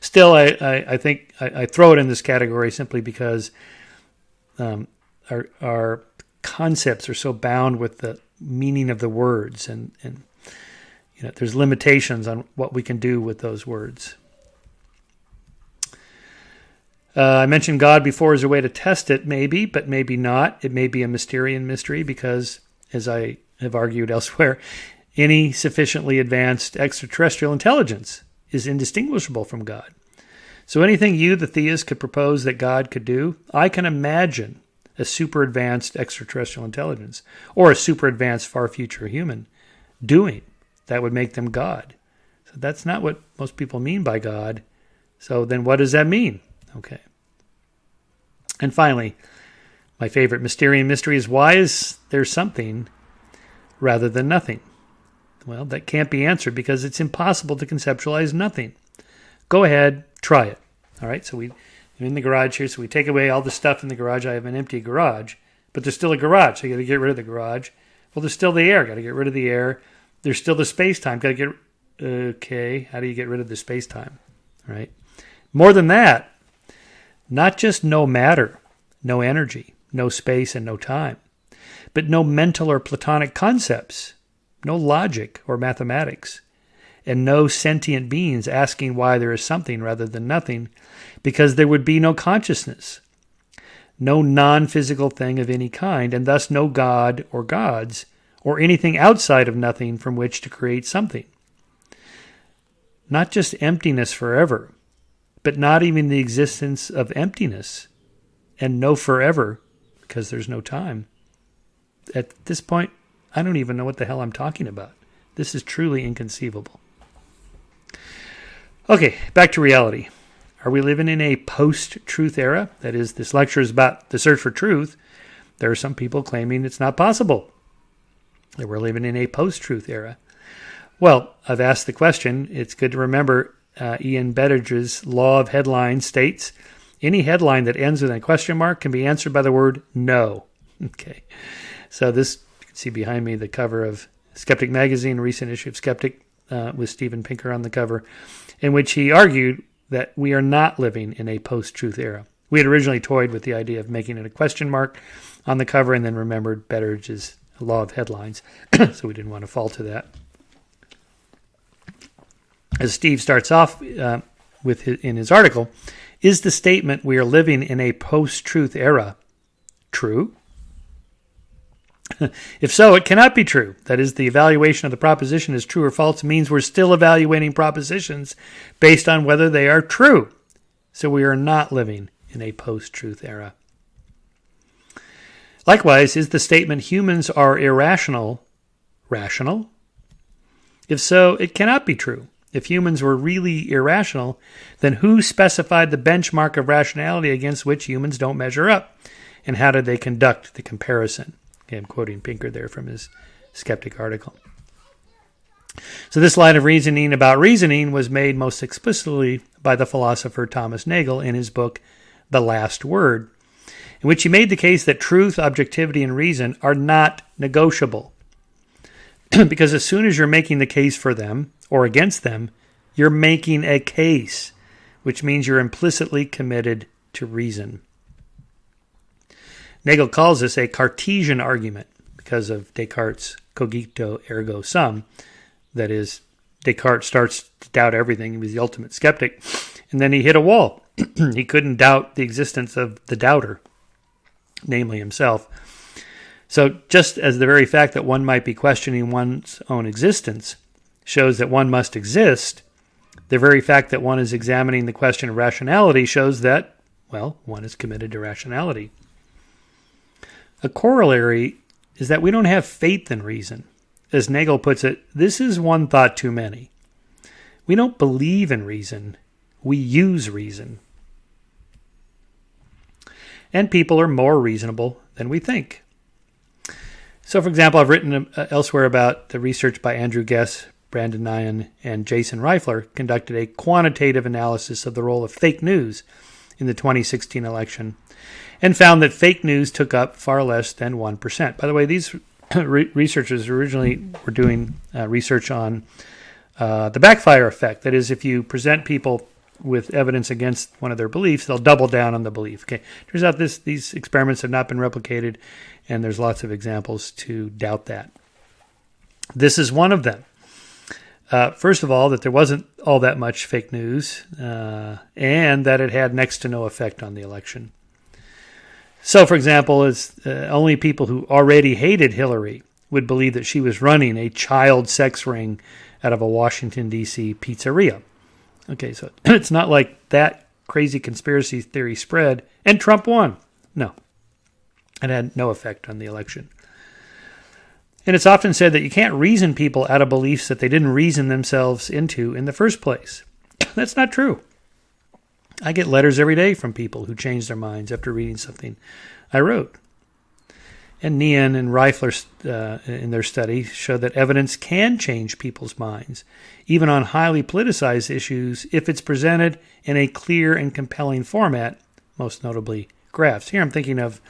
Still, I think I throw it in this category simply because our concepts are so bound with the meaning of the words, and there's limitations on what we can do with those words. I mentioned God before as a way to test it, maybe, but maybe not. It may be a Mysterian mystery because, as I have argued elsewhere, any sufficiently advanced extraterrestrial intelligence is indistinguishable from God. So anything you, the theist, could propose that God could do, I can imagine a super advanced extraterrestrial intelligence or a super advanced far future human doing. That would make them God. So that's not what most people mean by God. So then what does that mean? Okay. And finally, my favorite Mysterian mystery is, why is there something rather than nothing? Well, that can't be answered because it's impossible to conceptualize nothing. Go ahead, try it. All right, so I'm in the garage here, so we take away all the stuff in the garage. I have an empty garage, but there's still a garage, so you got to get rid of the garage. Well, there's still the air. Got to get rid of the air. There's still the space-time. Got to get... Okay, how do you get rid of the space-time? All right. More than that, not just no matter, no energy, no space, and no time, but no mental or Platonic concepts, no logic or mathematics, and no sentient beings asking why there is something rather than nothing, because there would be no consciousness, no non-physical thing of any kind, and thus no God or gods, or anything outside of nothing from which to create something. Not just emptiness forever, but not even the existence of emptiness, and no forever, because there's no time. At this point, I don't even know what the hell I'm talking about. This is truly inconceivable. Okay, back to reality. Are we living in a post-truth era? That is, this lecture is about the search for truth. There are some people claiming it's not possible, that we're living in a post-truth era. Well, I've asked the question. It's good to remember Ian Betteridge's law of headlines states, any headline that ends with a question mark can be answered by the word no. Okay, so this, you can see behind me the cover of Skeptic magazine, a recent issue of Skeptic, with Steven Pinker on the cover, in which he argued that we are not living in a post-truth era. We had originally toyed with the idea of making it a question mark on the cover and then remembered Betteridge's law of headlines, so we didn't want to fall to that. As Steve starts off in his article, is the statement we are living in a post-truth era true? If so, it cannot be true. That is, the evaluation of the proposition as true or false means we're still evaluating propositions based on whether they are true. So we are not living in a post-truth era. Likewise, is the statement humans are irrational rational? If so, it cannot be true. If humans were really irrational, then who specified the benchmark of rationality against which humans don't measure up? And how did they conduct the comparison? Okay, I'm quoting Pinker there from his Skeptic article. So this line of reasoning about reasoning was made most explicitly by the philosopher Thomas Nagel in his book, The Last Word, in which he made the case that truth, objectivity, and reason are not negotiable. Because as soon as you're making the case for them or against them, you're making a case, which means you're implicitly committed to reason. Nagel calls this a Cartesian argument because of Descartes' cogito ergo sum. That is, Descartes starts to doubt everything. He was the ultimate skeptic. And then he hit a wall. He couldn't doubt the existence of the doubter, namely himself. So just as the very fact that one might be questioning one's own existence shows that one must exist, the very fact that one is examining the question of rationality shows that, well, one is committed to rationality. A corollary is that we don't have faith in reason. As Nagel puts it, this is one thought too many. We don't believe in reason. We use reason. And people are more reasonable than we think. So, for example, I've written elsewhere about the research by Andrew Guess, Brandon Nyan, and Jason Reifler conducted a quantitative analysis of the role of fake news in the 2016 election and found that fake news took up far less than 1%. By the way, these researchers originally were doing research on the backfire effect. That is, if you present people with evidence against one of their beliefs, they'll double down on the belief. Okay, turns out these experiments have not been replicated, and there's lots of examples to doubt that. This is one of them. First of all, that there wasn't all that much fake news, and that it had next to no effect on the election. So, for example, only people who already hated Hillary would believe that she was running a child sex ring out of a Washington, D.C. pizzeria. Okay, so it's not like that crazy conspiracy theory spread and Trump won. No, it had no effect on the election. And it's often said that you can't reason people out of beliefs that they didn't reason themselves into in the first place. That's not true. I get letters every day from people who change their minds after reading something I wrote. And Nyan and Reifler, in their study, show that evidence can change people's minds, even on highly politicized issues, if it's presented in a clear and compelling format, most notably graphs. Here I'm thinking of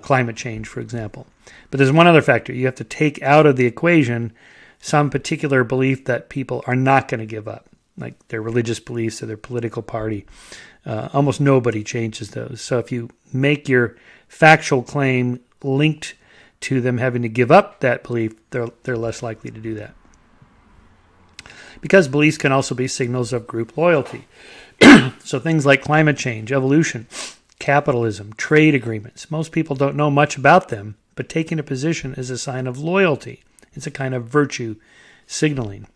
climate change, for example. But there's one other factor. You have to take out of the equation some particular belief that people are not going to give up, like their religious beliefs or their political party. Almost nobody changes those. So if you make your factual claim linked to them having to give up that belief, they're less likely to do that. Because beliefs can also be signals of group loyalty. So things like climate change, evolution, capitalism, trade agreements. Most people don't know much about them, but taking a position is a sign of loyalty. It's a kind of virtue signaling.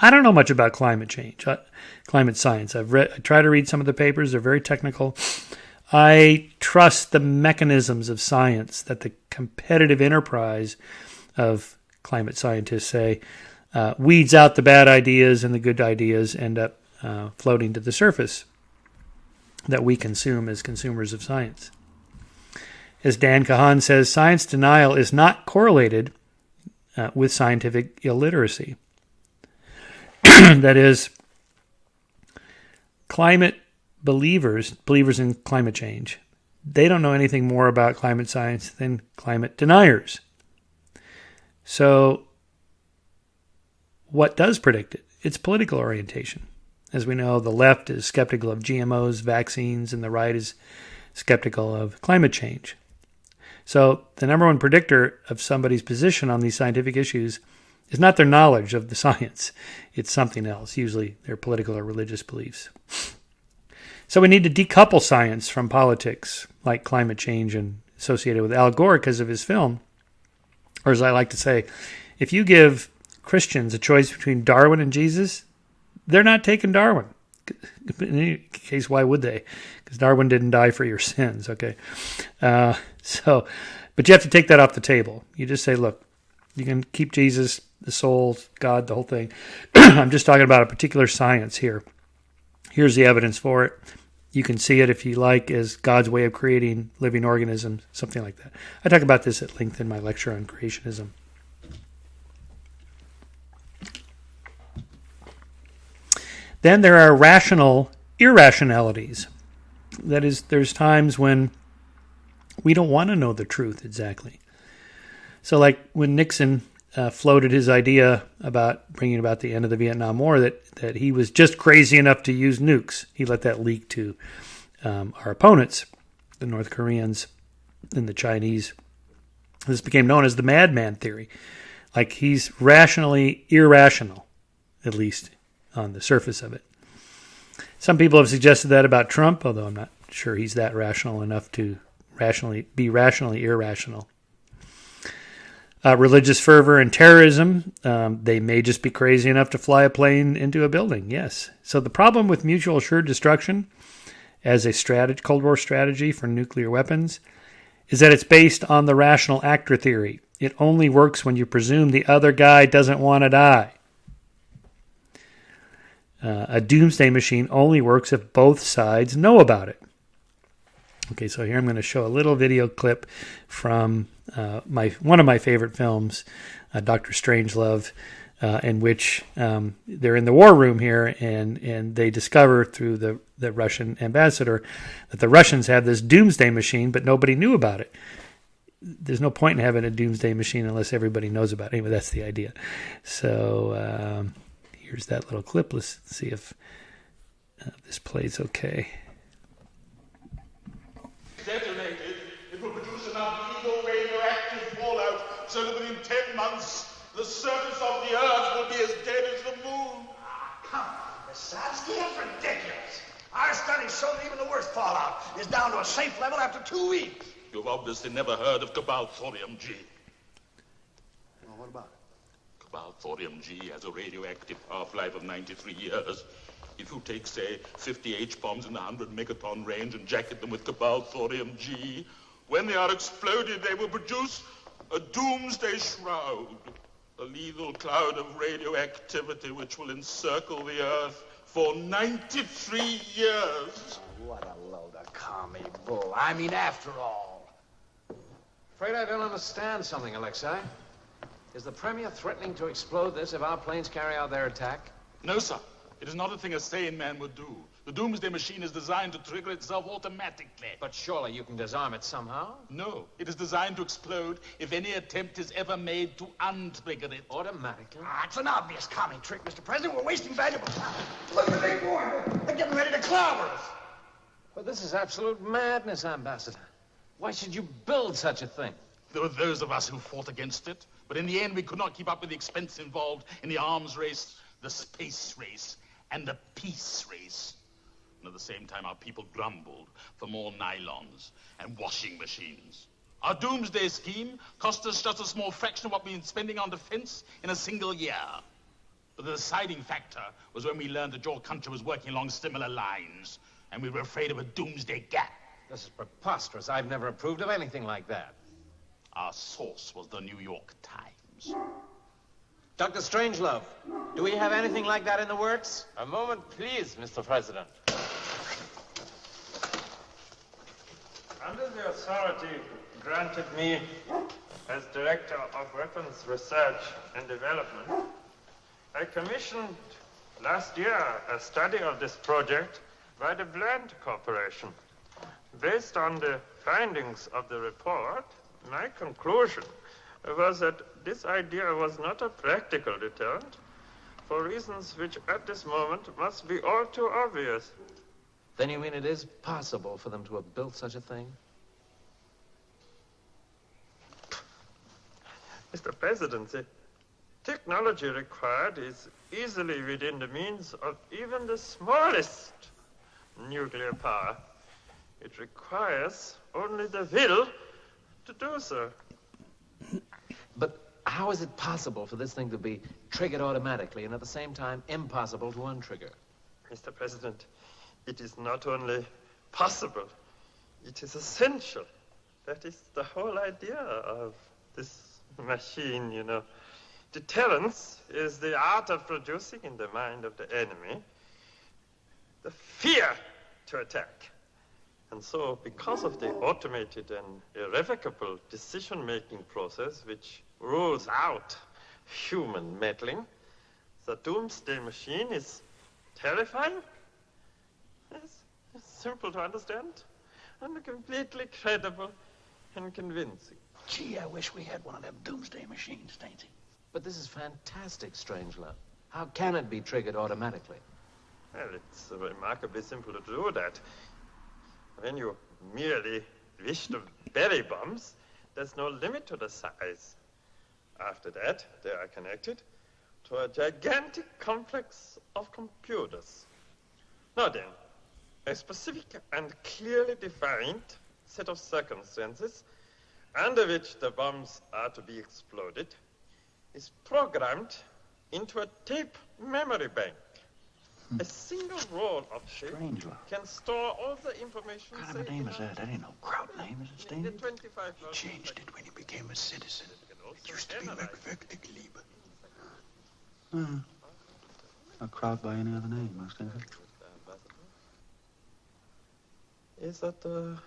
I don't know much about climate change, climate science. I try to read some of the papers. They're very technical. I trust the mechanisms of science that the competitive enterprise of climate scientists say weeds out the bad ideas, and the good ideas end up floating to the surface that we consume as consumers of science. As Dan Kahan says, science denial is not correlated with scientific illiteracy. That is, climate believers in climate change, they don't know anything more about climate science than climate deniers. So what does predict it? It's political orientation. As we know, the left is skeptical of GMOs, vaccines, and the right is skeptical of climate change. So the number one predictor of somebody's position on these scientific issues is not their knowledge of the science. It's something else, usually their political or religious beliefs. So we need to decouple science from politics, like climate change and associated with Al Gore because of his film. Or as I like to say, if you give Christians a choice between Darwin and Jesus, they're not taking Darwin. In any case, why would they? Because Darwin didn't die for your sins, okay? But you have to take that off the table. You just say, look, you can keep Jesus, the soul, God, the whole thing. I'm just talking about a particular science here. Here's the evidence for it. You can see it if you like as God's way of creating living organisms, something like that. I talk about this at length in my lecture on creationism. Then there are rational irrationalities. That is, there's times when we don't want to know the truth exactly. So like when Nixon floated his idea about bringing about the end of the Vietnam War, that he was just crazy enough to use nukes. He let that leak to our opponents, the North Koreans and the Chinese. This became known as the madman theory. Like, he's rationally irrational, at least on the surface of it. Some people have suggested that about Trump, although I'm not sure he's that rational enough to be rationally irrational. Religious fervor and terrorism, they may just be crazy enough to fly a plane into a building, yes. So the problem with mutual assured destruction as a Cold War strategy for nuclear weapons is that it's based on the rational actor theory. It only works when you presume the other guy doesn't want to die. A doomsday machine only works if both sides know about it. Okay, so here I'm going to show a little video clip from one of my favorite films, Dr. Strangelove, in which they're in the war room here, and they discover through the Russian ambassador that the Russians have this doomsday machine, but nobody knew about it. There's no point in having a doomsday machine unless everybody knows about it. Anyway, that's the idea. So here's that little clip. Let's see if this plays okay. Detonated, it will produce enough evil radioactive fallout so that within 10 months the surface of the Earth will be as dead as the moon. Come on, this sounds ridiculous. Our studies show that even the worst fallout is down to a safe level after 2 weeks. You've obviously never heard of Cabal Thorium-G. Well, what about it? Cabal Thorium-G has a radioactive half-life of 93 years. If you take, say, 50 H-bombs in the 100 megaton range and jacket them with Cabal Thorium-G, when they are exploded, they will produce a doomsday shroud, a lethal cloud of radioactivity which will encircle the Earth for 93 years. What a load of commie bull. I mean, after all. Afraid I don't understand something, Alexei. Is the Premier threatening to explode this if our planes carry out their attack? No, sir. It is not a thing a sane man would do. The doomsday machine is designed to trigger itself automatically. But surely you can disarm it somehow? No, it is designed to explode if any attempt is ever made to untrigger it. Automatically? It's an obvious commie trick, Mr. President. We're wasting valuable time. Look at the big boy. They're getting ready to clobber us. But this is absolute madness, Ambassador. Why should you build such a thing? There were those of us who fought against it, but in the end we could not keep up with the expense involved in the arms race, the space race, and the peace race. And at the same time, our people grumbled for more nylons and washing machines. Our doomsday scheme cost us just a small fraction of what we've been spending on defense in a single year. But the deciding factor was when we learned that your country was working along similar lines, and we were afraid of a doomsday gap. This is preposterous. I've never approved of anything like that. Our source was the New York Times. Dr. Strangelove, do we have anything like that in the works? A moment, please, Mr. President. Under the authority granted me as Director of Weapons Research and Development, I commissioned last year a study of this project by the Bland Corporation. Based on the findings of the report, my conclusion was that this idea was not a practical deterrent for reasons which at this moment must be all too obvious. Then you mean it is possible for them to have built such a thing? Mr. President, the technology required is easily within the means of even the smallest nuclear power. It requires only the will to do so. But how is it possible for this thing to be triggered automatically and at the same time impossible to untrigger? Mr. President, it is not only possible, it is essential. That is the whole idea of this machine, you know. Deterrence is the art of producing in the mind of the enemy the fear to attack. And so, because of the automated and irrevocable decision-making process which rules out human meddling, the doomsday machine is terrifying, it's simple to understand, and completely credible and convincing. Gee, I wish we had one of them doomsday machines, Stainsy. But this is fantastic, Strangelove. How can it be triggered automatically? Well, it's remarkably simple to do that. When you merely wish to bury bombs, there's no limit to the size. After that, they are connected to a gigantic complex of computers. Now then, a specific and clearly defined set of circumstances under which the bombs are to be exploded is programmed into a tape memory bank. A single roll of tape can store all the information. What kind of a name is that? That ain't no crowd name, is it, Sting? The 25 He changed it when he became a citizen. It used to be Merkwürdig Liebe. Not crowd by any other name, most of it. Is that the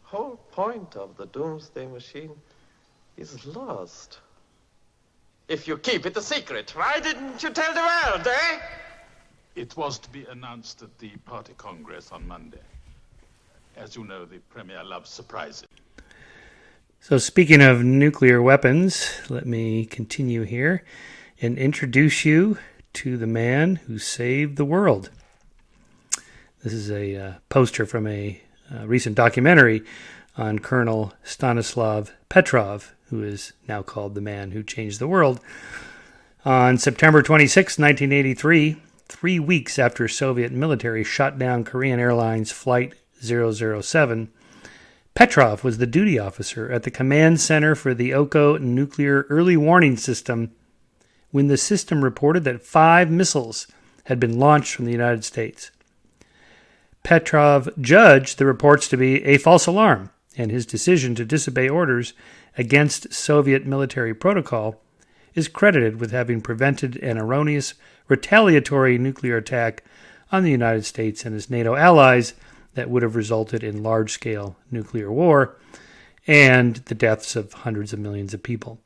whole point of the Doomsday Machine is lost. If you keep it a secret, why didn't you tell the world, eh? It was to be announced at the party congress on Monday. As you know, the Premier loves surprises. So speaking of nuclear weapons, let me continue here and introduce you to the man who saved the world. This is a poster from a recent documentary on Colonel Stanislav Petrov, who is now called the man who changed the world. On September 26, 1983, 3 weeks after Soviet military shot down Korean Airlines Flight 007, Petrov was the duty officer at the command center for the Oko nuclear early warning system when the system reported that 5 missiles had been launched from the United States. Petrov judged the reports to be a false alarm, and his decision to disobey orders against Soviet military protocol is credited with having prevented an erroneous retaliatory nuclear attack on the United States and its NATO allies that would have resulted in large-scale nuclear war and the deaths of hundreds of millions of people.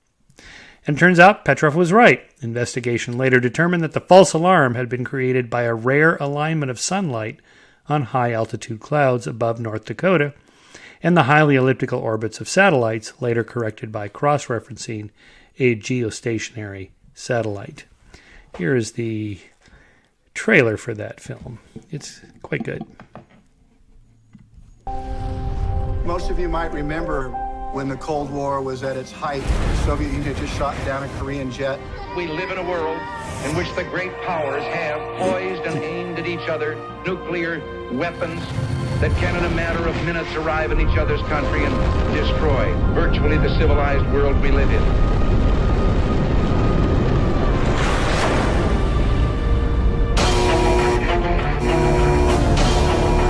And it turns out Petrov was right. Investigation later determined that the false alarm had been created by a rare alignment of sunlight on high-altitude clouds above North Dakota and the highly elliptical orbits of satellites, later corrected by cross-referencing a geostationary satellite. Here is the trailer for that film. It's quite good. Most of you might remember when the Cold War was at its height. The Soviet Union had just shot down a Korean jet. We live in a world in which the great powers have poised and aimed at each other nuclear weapons that can in a matter of minutes arrive in each other's country and destroy virtually the civilized world we live in.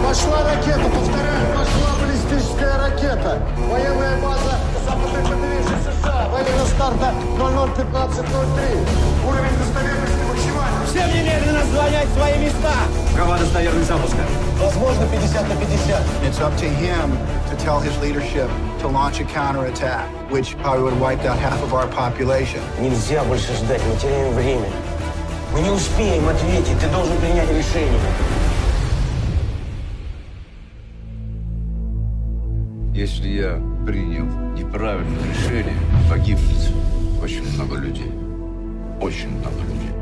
Пошла ракета, повторяю, пошла баллистическая ракета. Военная база западной побережья США. Время старта 00:15:03. Уровень достоверности максимальный. Всем немедленно занять свои места. Права достоверность запуска. Возможно, 50/50. It's up to him to tell his leadership to launch a counterattack, which probably would have wiped out half of our population. Нельзя больше ждать, мы теряем время. Мы не успеем ответить, ты должен принять решение. Если я принял неправильное решение, погибнет очень много людей. Очень много людей.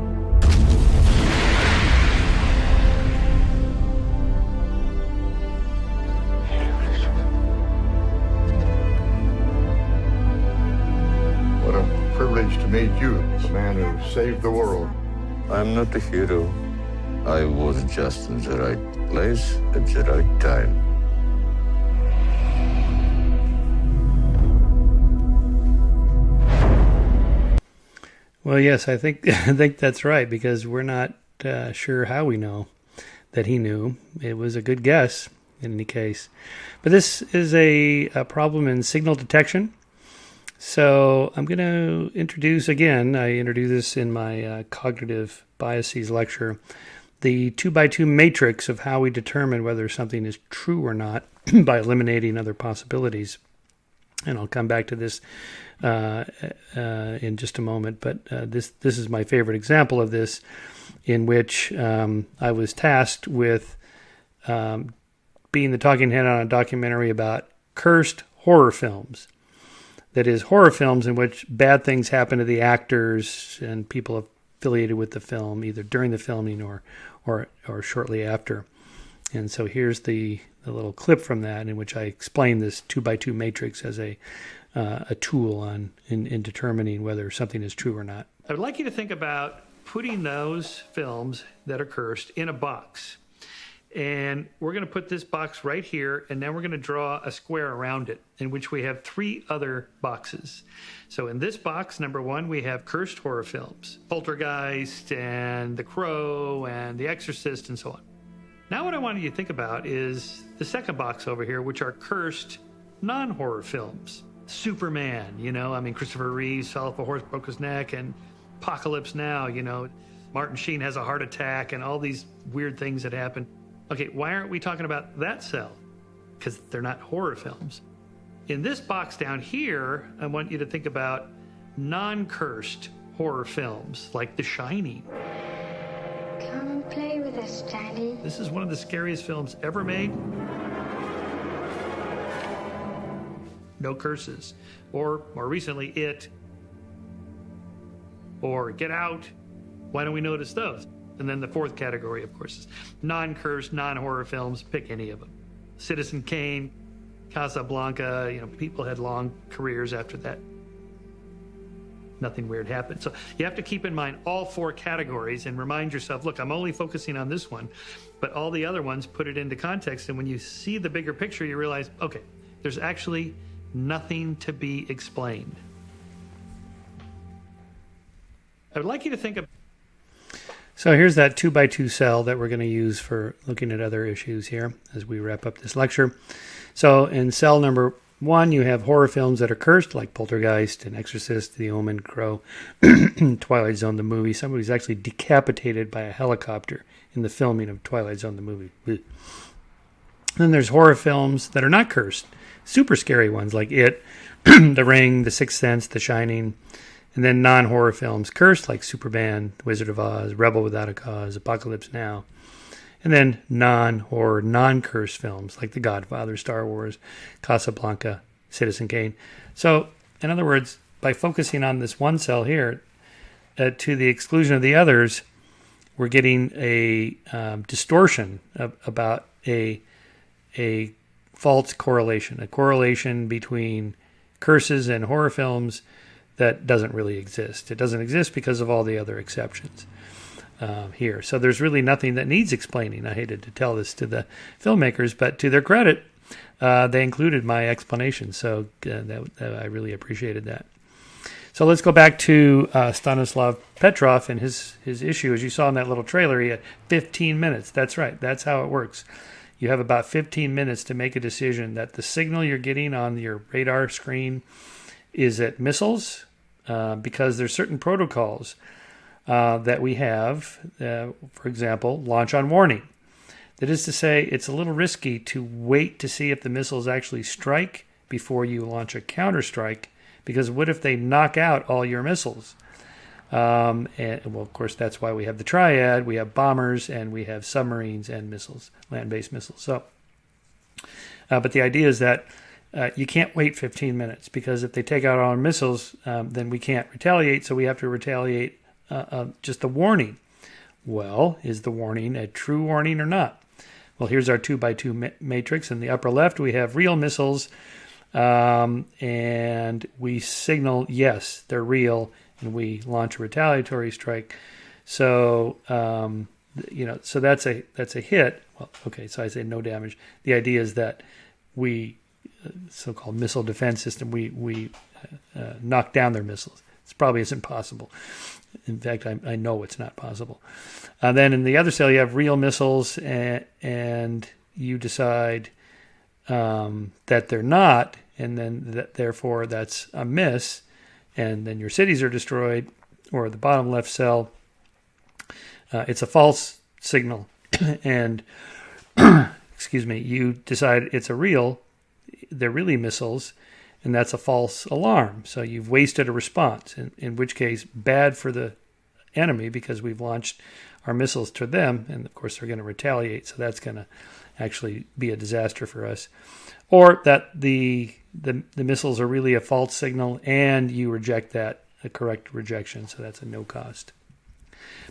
What a privilege to meet you, the man who saved the world. I'm not a hero. I was just in the right place at the right time. Well, yes, I think that's right, because we're not sure how we know that he knew. It was a good guess in any case. But this is a problem in signal detection. So I'm going to introduce, again, I introduced this in my cognitive biases lecture, the 2x2 matrix of how we determine whether something is true or not by eliminating other possibilities. And I'll come back to this in just a moment, but this is my favorite example of this, in which I was tasked with being the talking head on a documentary about cursed horror films that is horror films in which bad things happen to the actors and people affiliated with the film, either during the filming or shortly after. And so here's the little clip from that in which I explain this 2x2 matrix as a tool in determining whether something is true or not. I would like you to think about putting those films that are cursed in a box. And we're going to put this box right here, and then we're going to draw a square around it, in which we have 3 other boxes. So in this box, number 1, we have cursed horror films, Poltergeist and The Crow and The Exorcist and so on. Now what I want you to think about is the second box over here, which are cursed non-horror films. Superman, Christopher Reeves fell off a horse, broke his neck, and Apocalypse Now, Martin Sheen has a heart attack, and all these weird things that happen. Okay, why aren't we talking about that cell? Because they're not horror films. In this box down here, I want you to think about non-cursed horror films, like The Shining. Come and play with us, Daddy. This is one of the scariest films ever made. No curses. Or, more recently, It. Or Get Out. Why don't we notice those? And then the fourth category, of course, is non-cursed, non-horror films. Pick any of them. Citizen Kane, Casablanca, people had long careers after that. Nothing weird happened. So you have to keep in mind all 4 categories and remind yourself, look, I'm only focusing on this one, but all the other ones, put it into context. And when you see the bigger picture, you realize, okay, there's actually nothing to be explained. I would like you to think of... So here's that 2x2 cell that we're going to use for looking at other issues here as we wrap up this lecture. So in cell number 1, you have horror films that are cursed, like Poltergeist and Exorcist, The Omen, Crow, Twilight Zone, the movie. Somebody's actually decapitated by a helicopter in the filming of Twilight Zone, the movie. Then there's horror films that are not cursed, super scary ones like It, The Ring, The Sixth Sense, The Shining. And then non-horror films cursed, like Superman, Wizard of Oz, Rebel Without a Cause, Apocalypse Now. And then non-horror, non-cursed films like The Godfather, Star Wars, Casablanca, Citizen Kane. So, in other words, by focusing on this one cell here, to the exclusion of the others, we're getting a distortion about a false correlation, a correlation between curses and horror films that doesn't really exist. It doesn't exist because of all the other exceptions here. So there's really nothing that needs explaining. I hated to tell this to the filmmakers, but to their credit, they included my explanation. So I really appreciated that. So let's go back to Stanislav Petrov and his issue. As you saw in that little trailer, he had 15 minutes. That's right. That's how it works. You have about 15 minutes to make a decision that the signal you're getting on your radar screen is it missiles, because there's certain protocols that we have, for example, launch on warning. That is to say, it's a little risky to wait to see if the missiles actually strike before you launch a counterstrike, because what if they knock out all your missiles? And well, of course, that's why we have the triad. We have bombers and we have submarines and missiles, land-based missiles. So, but the idea is that you can't wait 15 minutes, because if they take out our missiles, then we can't retaliate. So we have to retaliate just a warning. Well, is the warning a true warning or not? Well, here's our 2x2 matrix. In the upper left, we have real missiles, and we signal, yes, they're real, and we launch a retaliatory strike. So, so that's a hit. Well, okay, so I say no damage. The idea is that we, so-called missile defense system, we knock down their missiles. It probably isn't possible. In fact, I know it's not possible. Then in the other cell, you have real missiles, and you decide that they're not, and then therefore that's a miss, and then your cities are destroyed. Or the bottom left cell, it's a false signal, and excuse me, you decide they're really missiles, and that's a false alarm. So you've wasted a response, in which case bad for the enemy, because we've launched our missiles to them, and of course they're going to retaliate, so that's going to actually be a disaster for us. or that the missiles are really a false signal and you reject that, a correct rejection, so that's a no cost.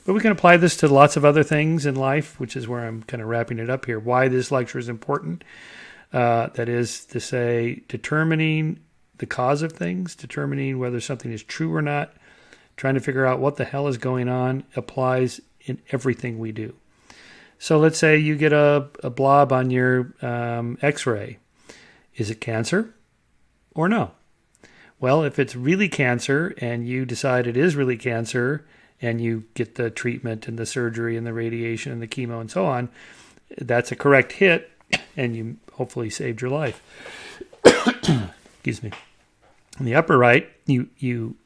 But we can apply this to lots of other things in life, which is where I'm kind of wrapping it up here. Why this lecture is important, that is to say, determining the cause of things, determining whether something is true or not, trying to figure out what the hell is going on, applies in everything we do. So let's say you get a blob on your x-ray. Is it cancer or no? Well, if it's really cancer and you decide it is really cancer and you get the treatment and the surgery and the radiation and the chemo and so on, that's a correct hit and you hopefully saved your life. Excuse me. In the upper right, you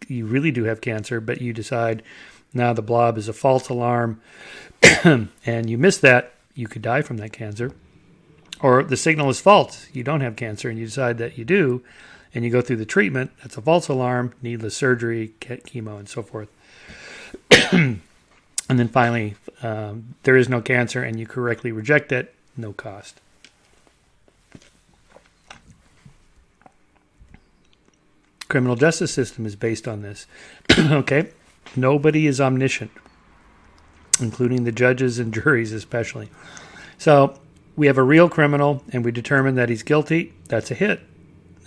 really do have cancer, but you decide now the blob is a false alarm and you miss that, you could die from that cancer. Or the signal is false, you don't have cancer and you decide that you do, and you go through the treatment, that's a false alarm, needless surgery, chemo, and so forth. And then finally, there is no cancer and you correctly reject it, no cost. Criminal justice system is based on this. Okay? Nobody is omniscient, including the judges and juries especially. So we have a real criminal and we determine that he's guilty, that's a hit,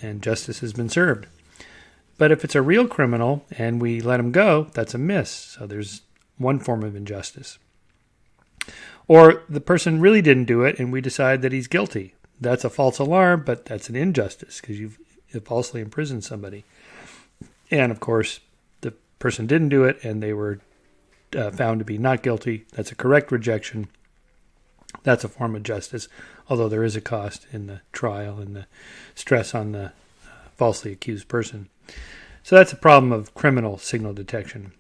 and justice has been served. But if it's a real criminal and we let him go, that's a miss. So there's one form of injustice. Or the person really didn't do it and we decide that he's guilty. That's a false alarm, but that's an injustice because you've falsely imprisoned somebody. And of course, the person didn't do it and they were found to be not guilty. That's a correct rejection. That's a form of justice, although there is a cost in the trial and the stress on the falsely accused person. So that's a problem of criminal signal detection.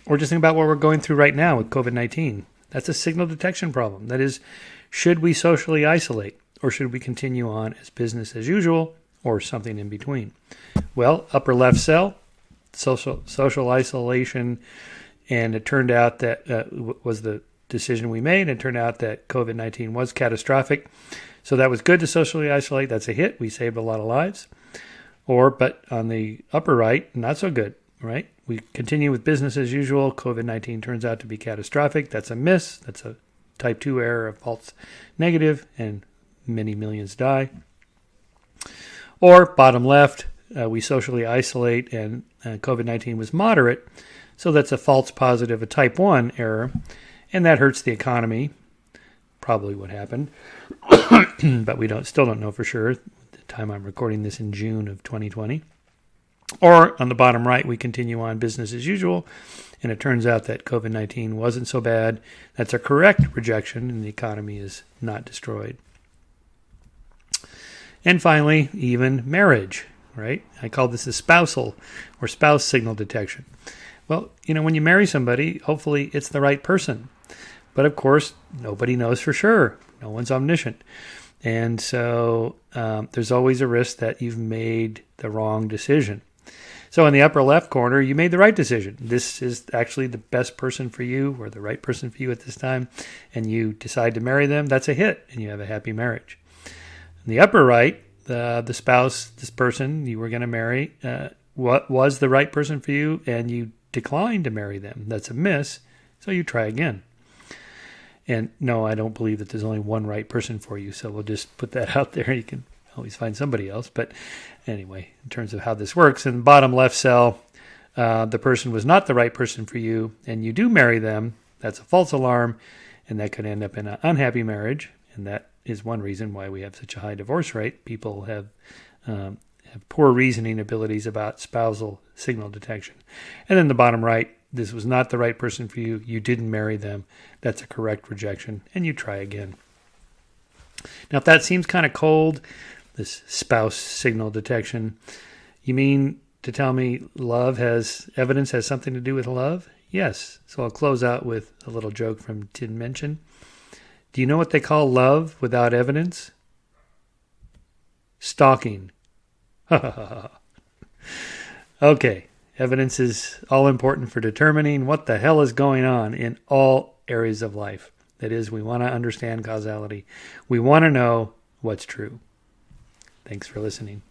Or just think about what we're going through right now with COVID-19. That's a signal detection problem. That is, should we socially isolate or should we continue on as business as usual or something in between? Well, upper left cell, social isolation, and it turned out that was the decision we made. It turned out that COVID-19 was catastrophic. So that was good to socially isolate. That's a hit. We saved a lot of lives. But on the upper right, not so good, right? We continue with business as usual. COVID-19 turns out to be catastrophic. That's a miss. That's a type 2 error, a false negative, and many millions die. Or bottom left, we socially isolate and COVID-19 was moderate. So that's a false positive, a type 1 error. And that hurts the economy, probably what happened. But we still don't know for sure at the time I'm recording this in June of 2020. Or on the bottom right, we continue on business as usual, and it turns out that COVID-19 wasn't so bad. That's a correct rejection, and the economy is not destroyed. And finally, even marriage, right? I call this a spousal or spouse signal detection. Well, when you marry somebody, hopefully it's the right person. But of course, nobody knows for sure. No one's omniscient. And so there's always a risk that you've made the wrong decision. So in the upper left corner, you made the right decision. This is actually the best person for you or the right person for you at this time. And you decide to marry them. That's a hit and you have a happy marriage. In the upper right, the spouse, this person you were going to marry, what was the right person for you and you declined to marry them. That's a miss. So you try again. And no, I don't believe that there's only one right person for you. So we'll just put that out there. You can always find somebody else. But anyway, in terms of how this works, in the bottom left cell, the person was not the right person for you and you do marry them. That's a false alarm. And that could end up in an unhappy marriage. And that is one reason why we have such a high divorce rate. People have poor reasoning abilities about spousal signal detection. And then the bottom right, this was not the right person for you. You didn't marry them. That's a correct rejection. And you try again. Now, if that seems kind of cold, this spouse signal detection, you mean to tell me evidence has something to do with love? Yes. So I'll close out with a little joke from Tin Mention. Do you know what they call love without evidence? Stalking. Okay. Evidence is all important for determining what the hell is going on in all areas of life. That is, we want to understand causality. We want to know what's true. Thanks for listening.